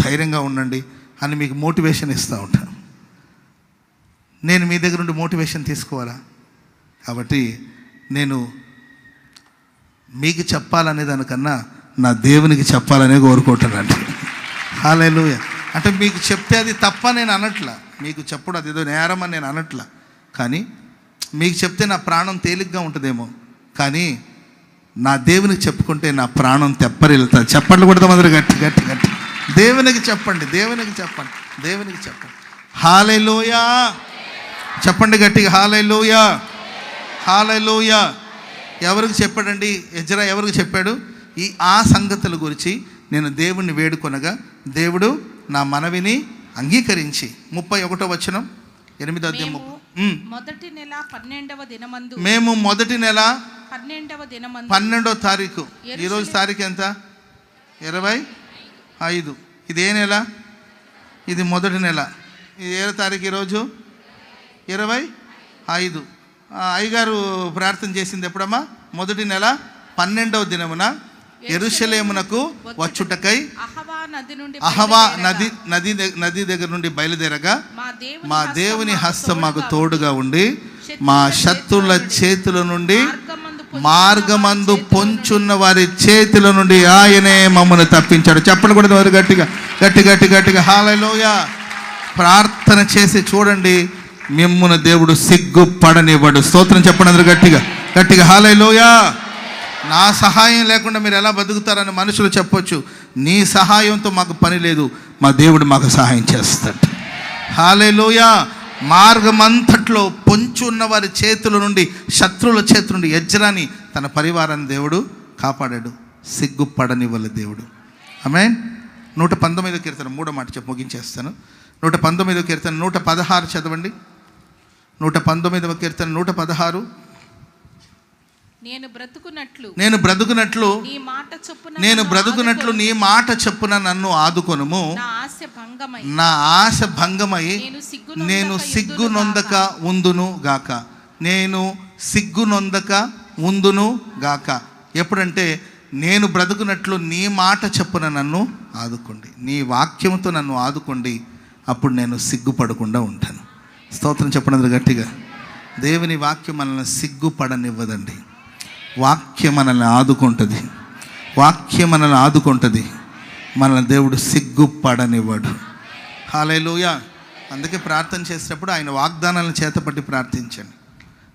ధైర్యంగా ఉండండి అని మీకు మోటివేషన్ ఇస్తూ ఉంటాను. నేను మీ దగ్గర నుండి మోటివేషన్ తీసుకోవాలా? కాబట్టి నేను మీకు చెప్పాలనే దానికన్నా నా దేవునికి చెప్పాలనే కోరుకుంటానండి. హల్లెలూయా. అంటే మీకు చెప్తే అది తప్ప నేను అనట్లా, మీకు చెప్పుడు అది ఏదో నేరం అని నేను అనట్లా. కానీ మీకు చెప్తే నా ప్రాణం తేలిగ్గా ఉంటుందేమో, కానీ నా దేవునికి చెప్పుకుంటే నా ప్రాణం తెప్పరిల్లుతుంది. చెప్పండి కూడా అందరూ గట్టి గట్టి గట్టి. దేవునికి చెప్పండి, దేవునికి చెప్పండి, దేవునికి చెప్పండి. హల్లెలూయా. చెప్పండి గట్టిగా, హల్లెలూయా, హల్లెలూయా. ఎవరికి చెప్పాడండి ఎజ్రా? ఎవరికి చెప్పాడు? ఆ సంగతుల గురించి నేను దేవుణ్ణి వేడుకొనగా దేవుడు నా మనవిని అంగీకరించి 31వ వచనం 8వ అధ్యాయం మొదటి నెల 12వ దినమందు, మేము మొదటి నెల 12వ దినమందు 12వ తారీఖు. ఈరోజు తారీఖు ఎంత? 25. ఇది ఏ నెల? ఇది మొదటి నెల. ఇది ఏ తారీఖు? ఈరోజు 25. అయ్యగారు ప్రార్థన చేసింది ఎప్పుడమ్మా? మొదటి నెల 12వ దినమున యెరూషలేమునకు వచ్చుటకై అహవా నది దగ్గర నుండి బయలుదేరగా మా దేవుని హస్తం మాకు తోడుగా ఉండి మా శత్రుల చేతుల నుండి, మార్గమందు పొంచున్న వారి చేతుల నుండి ఆయనే మమ్మల్ని తప్పించాడు. చెప్పండి కూడా వారు గట్టిగా గట్టి గట్టి గట్టిగా. హల్లెలూయా. ప్రార్థన చేసి చూడండి, మిమ్మును దేవుడు సిగ్గుపడనివ్వడు. స్తోత్రం చెప్పండి అందరూ గట్టిగా గట్టిగా. హల్లెలూయా. నా సహాయం లేకుండా మీరు ఎలా బతుకుతారని మనుషులు చెప్పొచ్చు. నీ సహాయంతో మాకు పని లేదు, మా దేవుడు మాకు సహాయం చేస్తాడు. హల్లెలూయా. మార్గమంతట్లో పొంచి ఉన్న వారి చేతుల నుండి, శత్రువుల చేతుల నుండి ఎజ్రాని తన పరివారాన్ని దేవుడు కాపాడాడు. సిగ్గుపడనివ్వలే దేవుడు. ఆమేన్. 119వ కీర్తన 3వ మాట చెప్పి ముగించేస్తాను. 119వ కీర్తన 116 చదవండి. 119వ కీర్తన 116. నేను బ్రతుకున్నట్లు నీ మాట చొప్పున నన్ను ఆదుకొనుము. నా ఆశ భంగమై నేను సిగ్గునొందక ఉందును గాక. నేను సిగ్గునొందక ఉందును గాక. ఎప్పుడంటే నేను బ్రతుకున్నట్లు నీ మాట చొప్పున నన్ను ఆదుకోండి, నీ వాక్యంతో నన్ను ఆదుకోండి, అప్పుడు నేను సిగ్గుపడకుండా ఉంటాను. స్తోత్రం చెప్పండి గట్టిగా. దేవుని వాక్యం మనల్ని సిగ్గుపడనివ్వదండి. వాక్యం మనల్ని ఆదుకుంటుంది. వాక్యం మనల్ని ఆదుకుంటుంది. మనల్ని దేవుడు సిగ్గుపడనివ్వడు. హల్లెలూయా. అందుకే ప్రార్థన చేసేటప్పుడు ఆయన వాగ్దానాలను చేతపట్టి ప్రార్థించండి.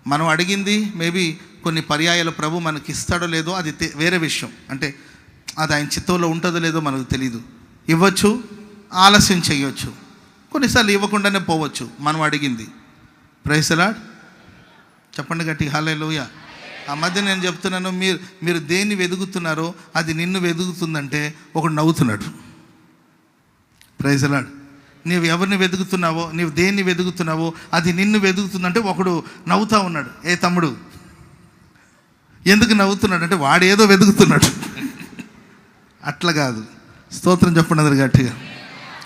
మనం అడిగింది మేబీ కొన్ని పర్యాయాలు ప్రభు మనకి ఇస్తాడో లేదో అది వేరే విషయం. అంటే అది ఆయన చిత్తంలో ఉంటుందో లేదో మనకు తెలియదు. ఇవ్వచ్చు, ఆలస్యం చేయవచ్చు, కొన్నిసార్లు ఇవ్వకుండానే పోవచ్చు మనం అడిగింది. Praise the lord. చెప్పండి గట్టిగా హల్లెలూయా. ఆ మధ్య నేను చెప్తున్నాను, మీరు దేన్ని వెతుకుతున్నారో అది నిన్ను వెతుకుతుందంటే ఒకడు నవ్వుతున్నాడు. Praise the lord. నీవు ఎవరిని వెతుకుతున్నావో, నీవు దేన్ని వెతుకుతున్నావో అది నిన్ను వెతుకుతుందంటే ఒకడు నవ్వుతూ ఉన్నాడు. ఏ తమ్ముడు ఎందుకు నవ్వుతున్నాడు అంటే వాడు ఏదో వెతుకుతున్నాడు. అట్లా కాదు. స్తోత్రం చెప్పండి అందరు గట్టిగా.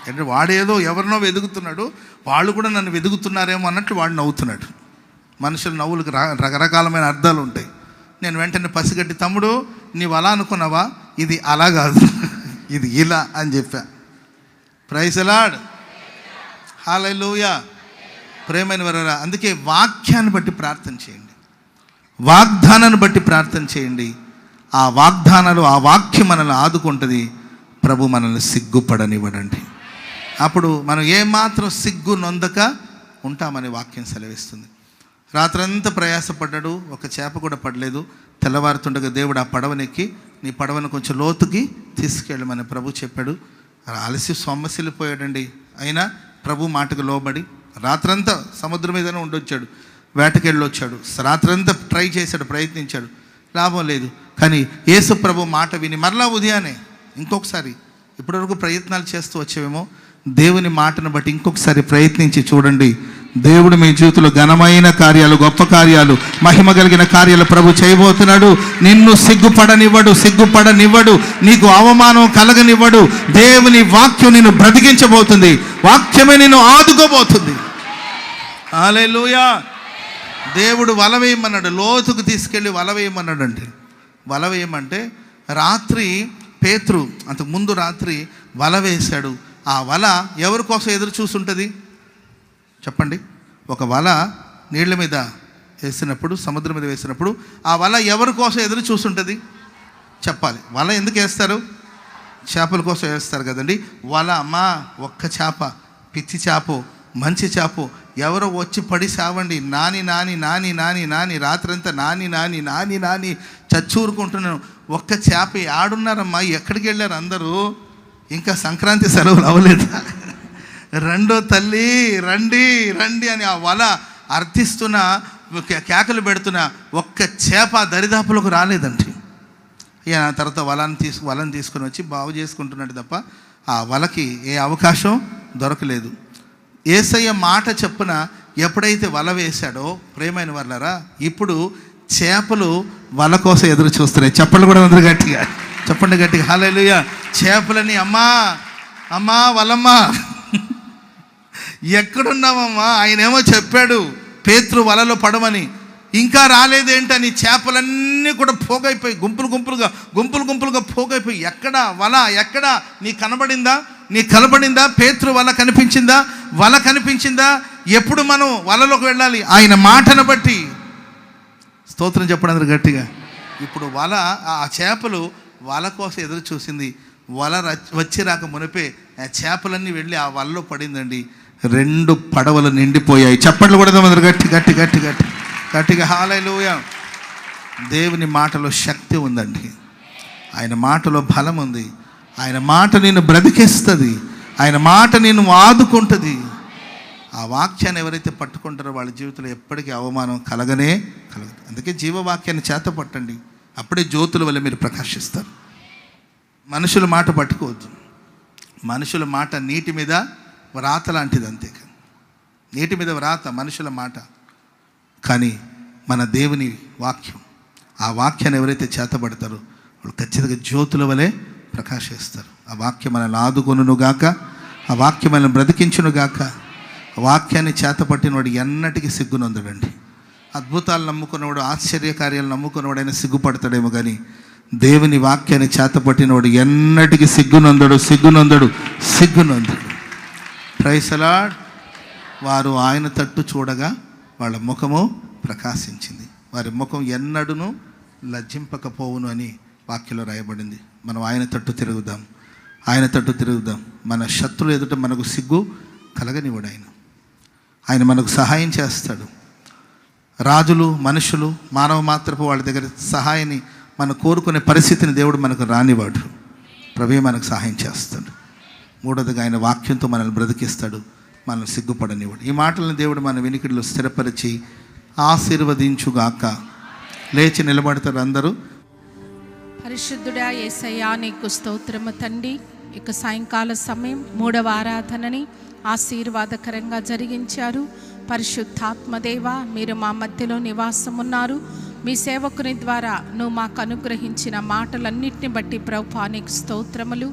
అంటే వాడేదో ఎవరినో వెతుకుతున్నాడు, వాళ్ళు కూడా నన్ను వెతుకుతున్నారేమో అన్నట్లు వాడు నవ్వుతున్నాడు. మనుషుల నవ్వులకు రకరకాలమైన అర్థాలు ఉంటాయి. నేను వెంటనే పసిగట్టి, తమ్ముడు నీవు అలా అనుకున్నావా, ఇది అలా కాదు, ఇది ఇలా అని చెప్పా. Praise the lord. హల్లెలూయా. ప్రేమైన వారలారా, అందుకే వాక్యాన్ని బట్టి ప్రార్థన చేయండి, వాగ్దానాన్ని బట్టి ప్రార్థన చేయండి. ఆ వాగ్దానాలు, ఆ వాక్యం మనల్ని ఆదుకుంటుంది. ప్రభు మనల్ని సిగ్గుపడనివ్వడండి. అప్పుడు మనం ఏమాత్రం సిగ్గు నొందక ఉంటామని వాక్యం సెలవిస్తుంది. రాత్రంతా ప్రయాసపడ్డాడు, ఒక చేప కూడా పడలేదు. తెల్లవారుతుండగా దేవుడు ఆ పడవనెక్కి, నీ పడవను కొంచెం లోతుకి తీసుకెళ్ళమని ప్రభు చెప్పాడు. అలసి సొమ్మసిల్లిపోయాడండి. అయినా ప్రభు మాటకు లోబడి రాత్రంతా సముద్రం మీదనే ఉండొచ్చాడు, వేటకెళ్ళి వచ్చాడు. రాత్రంతా ట్రై చేశాడు, ప్రయత్నించాడు, లాభం లేదు. కానీ యేసు ప్రభు మాట విని మరలా ఉదయాన్నే ఇంకొకసారి, ఇప్పటివరకు ప్రయత్నాలు చేస్తూ వచ్చేవేమో, దేవుని మాటను బట్టి ఇంకొకసారి ప్రయత్నించి చూడండి. దేవుడు మీ జీవితంలో ఘనమైన కార్యాలు, గొప్ప కార్యాలు, మహిమ కలిగిన కార్యాలు ప్రభు చేయబోతున్నాడు. నిన్ను సిగ్గుపడనివ్వడు, నీకు అవమానం కలగనివ్వడు. దేవుని వాక్యం నిన్ను బ్రతికించబోతుంది. వాక్యమే నిన్ను ఆదుకోబోతుంది. హల్లెలూయా. దేవుడు వల వేయమన్నాడు, లోతుకు తీసుకెళ్ళి వల వేయమన్నాడు. అంటే వల వేయమంటే రాత్రి పేతురు అంతకుముందు రాత్రి వల వేశాడు. ఆ వల ఎవరి కోసం ఎదురు చూస్తుంటుంది చెప్పండి? ఒక వల నీళ్ళ మీద వేసినప్పుడు, సముద్రం మీద వేసినప్పుడు ఆ వల ఎవరి కోసం ఎదురు చూస్తుంటుంది చెప్పాలి. వల ఎందుకు వేస్తారు? చేపల కోసం వేస్తారు కదండి. వల అమ్మా ఒక్క చేప, పిచ్చి చేప, మంచి చేప, ఎవరో వచ్చి పడి సావండి, నాని రాత్రంతా నాని చచ్చూరుకుంటున్నాను. ఒక్క చేప ఆడున్నారమ్మా, ఎక్కడికి వెళ్ళారు అందరూ? ఇంకా సంక్రాంతి సెలవులు అవ్వలేదా? రెండో తల్లి రండి అని ఆ వల అర్థిస్తున్న, కేకలు పెడుతున్న ఒక్క చేప దరిదాపులకు రాలేదండి. ఇక తర్వాత వలను తీసుకుని వచ్చి బాగు చేసుకుంటున్నాడు తప్ప ఆ వలకి ఏ అవకాశం దొరకలేదు. యేసయ్య మాట చెప్పున ఎప్పుడైతే వల వేశాడో, ప్రేమైన వాళ్ళారా, ఇప్పుడు చేపలు వల కోసం ఎదురు చూస్తున్నాయి. చెప్పండి కూడా అందరూ గట్టిగా, చెప్పండి గట్టిగా హల్లెలూయా. చేపలని అమ్మా వలమ్మా ఎక్కడున్నామమ్మా? ఆయనేమో చెప్పాడు పేతురు వలలో పడమని, ఇంకా రాలేదేంటని చేపలన్నీ కూడా పోగైపోయి గుంపులుగా పోగైపోయి, ఎక్కడా వల, ఎక్కడా నీకు కనబడిందా? పేతురు వల కనిపించిందా? వల కనిపించిందా? ఎప్పుడు మనం వలలోకి వెళ్ళాలి? ఆయన మాటను బట్టి. స్తోత్రం చెప్పడం గట్టిగా. ఇప్పుడు వల, ఆ చేపలు వల కోసం ఎదురు చూసింది. వల వచ్చి రాక మునిపే ఆ చేపలన్నీ వెళ్ళి ఆ వలలో పడిందండి. 2 పడవలు నిండిపోయాయి. చప్పట్లు కూడా గట్టిగా హల్లెలూయా. దేవుని మాటలో శక్తి ఉందండి. ఆయన మాటలో బలం ఉంది. ఆయన మాట నిన్ను బ్రతికిస్తుంది. ఆయన మాట నిన్ను ఆదుకుంటుంది. ఆ వాక్యాన్ని ఎవరైతే పట్టుకుంటారో వాళ్ళ జీవితంలో ఎప్పటికీ అవమానం కలగదు. అందుకే జీవవాక్యాన్ని చేత పట్టండి, అప్పుడే జ్యోతుల వల్ల మీరు ప్రకాశిస్తారు. మనుషుల మాట పట్టుకోవద్దు. మనుషుల మాట నీటి మీద వ్రాత లాంటిది, అంతే. నీటి మీద వ్రాత మనుషుల మాట. కానీ మన దేవుని వాక్యం, ఆ వాక్యాన్ని ఎవరైతే చేతబడతారో వాళ్ళు ఖచ్చితంగా జ్యోతుల వలె ప్రకాశిస్తారు. ఆ వాక్యం మనల్ని ఆదుకొనుగాక, ఆ వాక్యం మనల్ని బ్రతికించునుగాక. ఆ వాక్యాన్ని చేతపట్టినవాడు ఎన్నటికీ సిగ్గునందుడండి. అద్భుతాలు నమ్ముకున్నవాడు, ఆశ్చర్యకార్యాలు నమ్ముకున్నవాడైనా సిగ్గుపడతాడేమో, కానీ దేవుని వాక్యాన్ని చేతపట్టినవాడు ఎన్నటికీ సిగ్గునందడు. Praise the lord. వారు ఆయన తట్టు చూడగా వాళ్ళ ముఖము ప్రకాశించింది. వారి ముఖం ఎన్నడూను లజ్జింపకపోవును అని వాక్యంలో రాయబడింది. మనం ఆయన తట్టు తిరుగుదాం, ఆయన తట్టు తిరుగుదాం. మన శత్రులు ఎదుట మనకు సిగ్గు కలగనివ్వడు. ఆయన మనకు సహాయం చేస్తాడు. రాజులు, మనుషులు, మానవ మాత్రపు వాళ్ళ దగ్గర సహాయాన్ని మనం కోరుకునే పరిస్థితిని దేవుడు మనకు రానివాడు. ప్రభువే మనకు సహాయం చేస్తాడు. మూడోదిగా ఆయన వాక్యంతో మనల్ని బ్రతికిస్తాడు, మనల్ని సిగ్గుపడనివ్వడు. ఈ మాటలను దేవుడు మన వినికిడిలో స్థిరపరిచి ఆశీర్వదించుగాక. లేచి నిలబడతారు అందరూ. పరిశుద్ధుడా యేసయ్యా, నీకు స్తోత్రము తండ్రి. ఇక సాయంకాల సమయం 3వ ఆరాధనని ఆశీర్వాదకరంగా జరిగించారు. పరిశుద్ధాత్మదేవ, మీరు మా మధ్యలో నివాసమున్నారు. మీ సేవకుని ద్వారా నువ్వు మాకు అనుగ్రహించిన మాటలన్నిటిని బట్టి ప్రభువా నీకు స్తోత్రములు.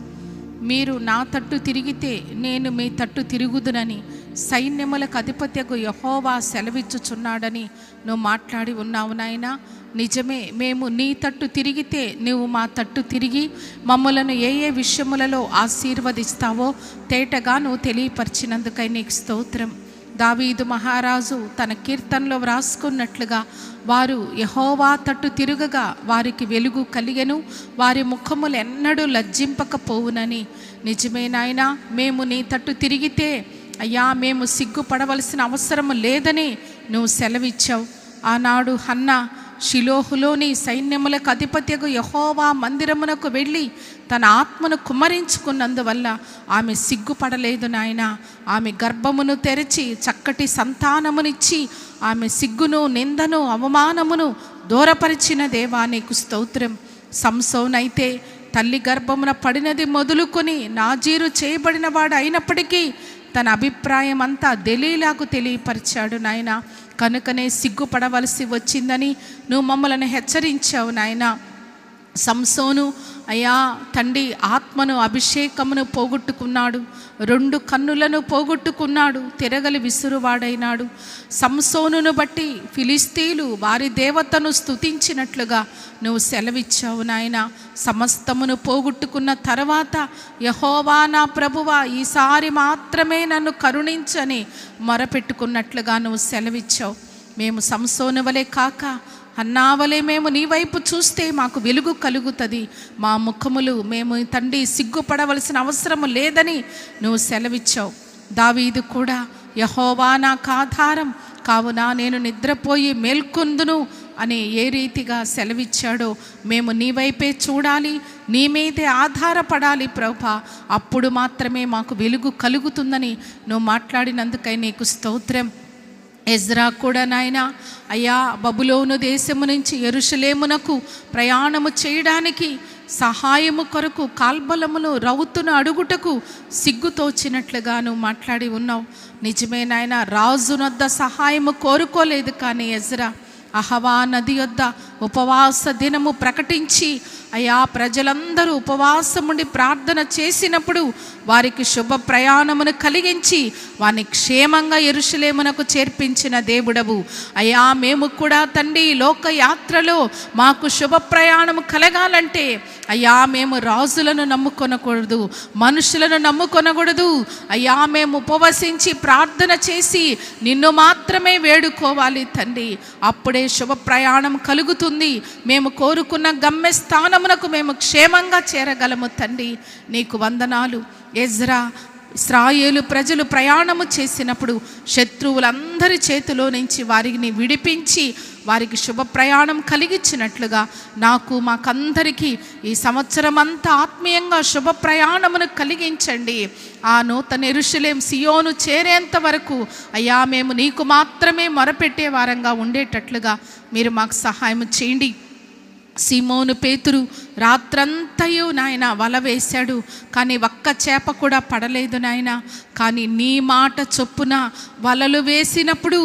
మీరు నా తట్టు తిరిగితే నేను మీ తట్టు తిరుగుదునని సైన్యములకు అధిపత్యకు యెహోవా సెలవిచ్చుచున్నాడని నువ్వు మాట్లాడి ఉన్నావు నాయనా. నిజమే, మేము నీ తట్టు తిరిగితే నువ్వు మా తట్టు తిరిగి మమ్మలను ఏ ఏ విషయములలో ఆశీర్వదిస్తావో తేటగా నువ్వు తెలియపరిచినందుకై నీకు స్తోత్రం. దావీదు మహారాజు తన కీర్తనలో వ్రాసుకున్నట్లుగా వారు యెహోవా తట్టు తిరుగగా వారికి వెలుగు కలిగెను, వారి ముఖములు ఎన్నడూ లజ్జింపకపోవునని. నిజమే నాయనా, మేము నీ తట్టు తిరిగితే అయ్యా మేము సిగ్గుపడవలసిన అవసరం లేదని నువ్వు సెలవిచ్చావు. ఆనాడు హన్నా షిలోహులోని సైన్యములకు అధిపత్యకు యెహోవా మందిరమునకు వెళ్ళి తన ఆత్మను కుమ్మరించుకున్నందువల్ల ఆమె సిగ్గుపడలేదు నాయన. ఆమె గర్భమును తెరిచి చక్కటి సంతానమునిచ్చి ఆమె సిగ్గును, నిందను, అవమానమును దూరపరిచిన దేవా నీకు స్తోత్రం. సంసోనైతే తల్లి గర్భమున పడినది మొదలుకొని నాజీరు చేయబడిన వాడు అయినప్పటికీ తన అభిప్రాయం అంతా దెలీలాకు తెలియపరిచాడు నాయన. కనుకనే సిగ్గుపడవలసి వచ్చిందని నువ్వు మమ్మల్ని హెచ్చరించావు నాయన. సంసోను అయ్యా తండ్రి ఆత్మను, అభిషేకమును పోగొట్టుకున్నాడు, 2 కన్నులను పోగొట్టుకున్నాడు, తిరగలి విసురువాడైనాడు. సంసోనును బట్టి ఫిలిస్తీయులు వారి దేవతను స్తుతించినట్లుగా నువ్వు సెలవిచ్చావు నాయన. సమస్తమును పోగొట్టుకున్న తర్వాత యెహోవా నా ప్రభువా ఈసారి మాత్రమే నన్ను కరుణించని మొరపెట్టుకున్నట్లుగా నువ్వు సెలవిచ్చావు. మేము సంసోను వలె కాక అన్నావలే మేము నీ వైపు చూస్తే మాకు వెలుగు కలుగుతుంది. మా ముఖములు మేము తండ్రి సిగ్గుపడవలసిన అవసరం లేదని నువ్వు సెలవిచ్చావు. దావీదు కూడా యెహోవా నాకు ఆధారం కావున నేను నిద్రపోయి మేల్కొందును అని ఏ రీతిగా సెలవిచ్చాడో మేము నీ వైపే చూడాలి, నీ మీదే ఆధారపడాలి ప్రభా. అప్పుడు మాత్రమే మాకు వెలుగు కలుగుతుందని నువ్వు మాట్లాడినందుకై నీకు స్తోత్రం. ఎజ్రా కూడా నాయన అయ్యా బబులోను దేశము నుంచి యెరూషలేమునకు ప్రయాణము చేయడానికి సహాయము కొరకు కాల్బలమును రౌతును అడుగుటకు సిగ్గుతోచినట్లుగా నువ్వు మాట్లాడి ఉన్నావు. నిజమే నాయన, రాజునొద్ద సహాయము కోరుకోలేదు. కానీ ఎజ్రా అహవా నది యొద్ద ఉపవాస దినము ప్రకటించి అయ్యా ప్రజలందరూ ఉపవాసముండి ప్రార్థన చేసినప్పుడు వారికి శుభ ప్రయాణమును కలిగించి వారిని క్షేమంగా యెరూషలేమునకు చేర్పించిన దేవుడవు అయ్యా. మేము కూడా తండ్రి లోక యాత్రలో మాకు శుభ ప్రయాణము కలగాలంటే అయ్యా మేము రాజులను నమ్ముకొనకూడదు, మనుషులను నమ్ముకొనకూడదు అయ్యా. మేము ఉపవసించి ప్రార్థన చేసి నిన్ను మాత్రమే వేడుకోవాలి తండ్రి. అప్పుడే శుభ ప్రయాణం కలుగుతుంది. మేము కోరుకున్న గమ్యస్థానమునకు మేము క్షేమంగా చేరగలము తండ్రి. నీకు వందనాలు. ఎజ్రా ఇశ్రాయేలు ప్రజలు ప్రయాణము చేసినప్పుడు శత్రువులందరి చేతిలో నుంచి వారిని విడిపించి వారికి శుభ ప్రయాణం కలిగించినట్లుగా నాకు మాకందరికీ ఈ సంవత్సరం అంతా ఆత్మీయంగా శుభ ప్రయాణమును కలిగించండి. ఆ నూతన యెరూషలేం సియోను చేరేంత వరకు అయ్యా మేము నీకు మాత్రమే మొరపెట్టే వారంగా ఉండేటట్లుగా మీరు మాకు సహాయం చేయండి. సీమోను పేతురు రాత్రంతయు నాయన వల వేశాడు, కానీ ఒక్క చేప కూడా పడలేదు నాయన. కానీ నీ మాట చొప్పున వలలు వేసినప్పుడు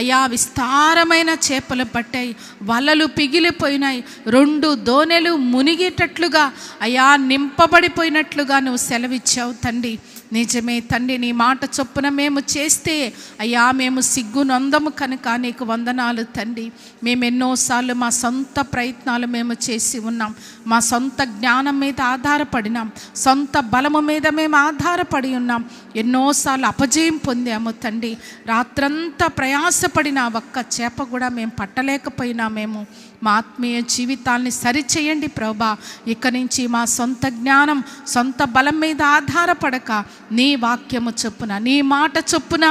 అయ్యా విస్తారమైన చేపలు పట్టాయి, వలలు పిగిలిపోయినాయి, 2 దోణెలు మునిగేటట్లుగా అయ్యా నింపబడిపోయినట్లుగా నువ్వు సెలవిచ్చావు తండ్రి. నిజమే తండ్రి, నీ మాట చొప్పున మేము చేస్తే అయ్యా మేము సిగ్గునందము కనుక నీకు వందనాలు తండ్రి. మేము ఎన్నోసార్లు మా సొంత ప్రయత్నాలు మేము చేసి ఉన్నాం, మా సొంత జ్ఞానం మీద ఆధారపడినాం, సొంత బలము మీద మేము ఆధారపడి ఉన్నాం. ఎన్నోసార్లు అపజయం పొందాము తండ్రి. రాత్రంతా ప్రయాసపడిన ఒక్క చేప కూడా మేము పట్టలేకపోయినామేమో. మా ఆత్మీయ జీవితాల్ని సరిచేయండి ప్రభా. ఇక నుంచి మా సొంత జ్ఞానం, సొంత బలం మీద ఆధారపడక నీ వాక్యము చొప్పున, నీ మాట చొప్పున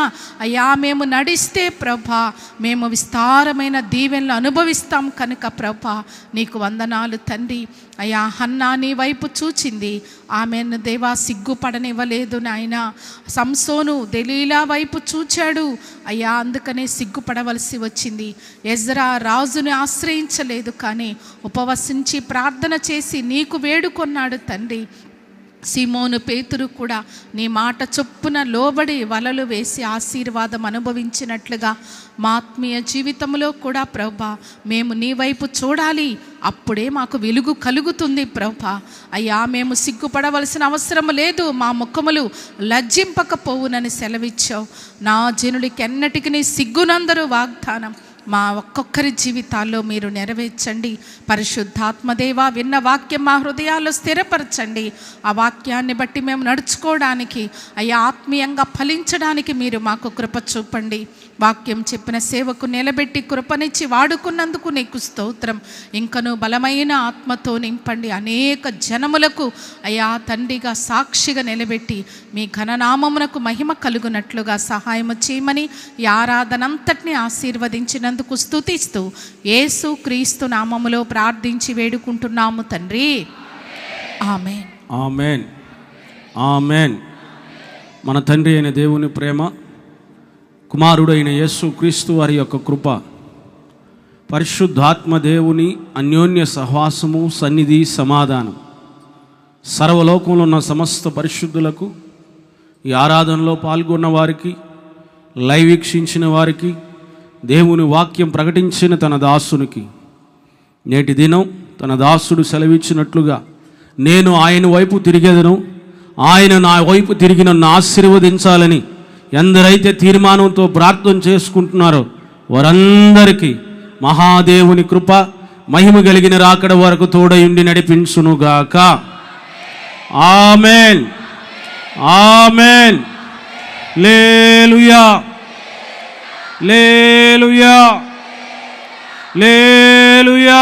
అయ్యా మేము నడిస్తే ప్రభా మేము విస్తారమైన దీవెనలు అనుభవిస్తాం కనుక ప్రభా నీకు వందనాలు తండ్రి. అయ్యా హన్నా నీ వైపు చూచింది, ఆమెను దేవా సిగ్గుపడనివ్వలేదు నాయన. సంసోను దెలీలా వైపు చూచాడు అయ్యా, అందుకనే సిగ్గుపడవలసి వచ్చింది. ఎజ్రా రాజుని ఆశ్రయించలేదు, కానీ ఉపవసించి ప్రార్థన చేసి నీకు వేడుకొన్నాడు తండ్రి. సీమోను పేతురు కూడా నీ మాట చొప్పున లోబడి వలలు వేసి ఆశీర్వాదం అనుభవించినట్లుగా మా ఆత్మీయ జీవితంలో కూడా ప్రభా మేము నీ వైపు చూడాలి, అప్పుడే మాకు వెలుగు కలుగుతుంది ప్రభా. అయ్యా మేము సిగ్గుపడవలసిన అవసరం లేదు, మా ముఖములు లజ్జింపకపోవునని సెలవిచ్చావు. నా జనుడికి ఎన్నటికి సిగ్గునందరు వాగ్దానం మా ఒక్కొక్కరి జీవితాల్లో మీరు నెరవేర్చండి. పరిశుద్ధాత్మదేవా, విన్న వాక్యం మా హృదయాల్లో స్థిరపరచండి. ఆ వాక్యాన్ని బట్టి మేము నడుచుకోవడానికి అయ్యా ఆత్మీయంగా ఫలించడానికి మీరు మాకు కృప చూపండి. వాక్యం చెప్పిన సేవకు నిలబెట్టి కృపనిచ్చి వాడుకున్నందుకు నీకు స్తోత్రం. ఇంకను బలమైన ఆత్మతో నింపండి. అనేక జనములకు అయ్యా తండ్రిగా సాక్షిగా నిలబెట్టి మీ ఘననామమునకు మహిమ కలుగునట్లుగా సహాయము చేయమని ఈ ఆరాధనంతటిని ఆశీర్వదించినందుకు స్తుతిస్తూ యేసు క్రీస్తు నామములో ప్రార్థించి వేడుకుంటున్నాము తండ్రి. ఆమేన్. ఆమేన్. ఆమేన్. మన తండ్రి అయిన దేవుని ప్రేమ, కుమారుడైన యేసు క్రీస్తు వారి యొక్క కృప, పరిశుద్ధాత్మ దేవుని అన్యోన్య సహవాసము, సన్నిధి, సమాధానం సర్వలోకంలో ఉన్న సమస్త పరిశుద్ధులకు, ఈ ఆరాధనలో పాల్గొన్న వారికి, లైవ్ వీక్షించిన వారికి, దేవుని వాక్యం ప్రకటించిన తన దాసునికి నేటి దినం తన దాసుడు సెలవిచ్చినట్లుగా నేను ఆయన వైపు తిరిగేదను, ఆయన నా వైపు తిరిగి నన్ను ఆశీర్వదించాలని ఎందరైతే తీర్మానంతో ప్రార్థన చేసుకుంటున్నారో వారందరికీ మహాదేవుని కృప మహిమ కలిగిన రాకడ వరకు తోడయుండి నడిపించునుగాక. ఆమేన్. ఆమేన్. హల్లెలూయా. హల్లెలూయా. హల్లెలూయా.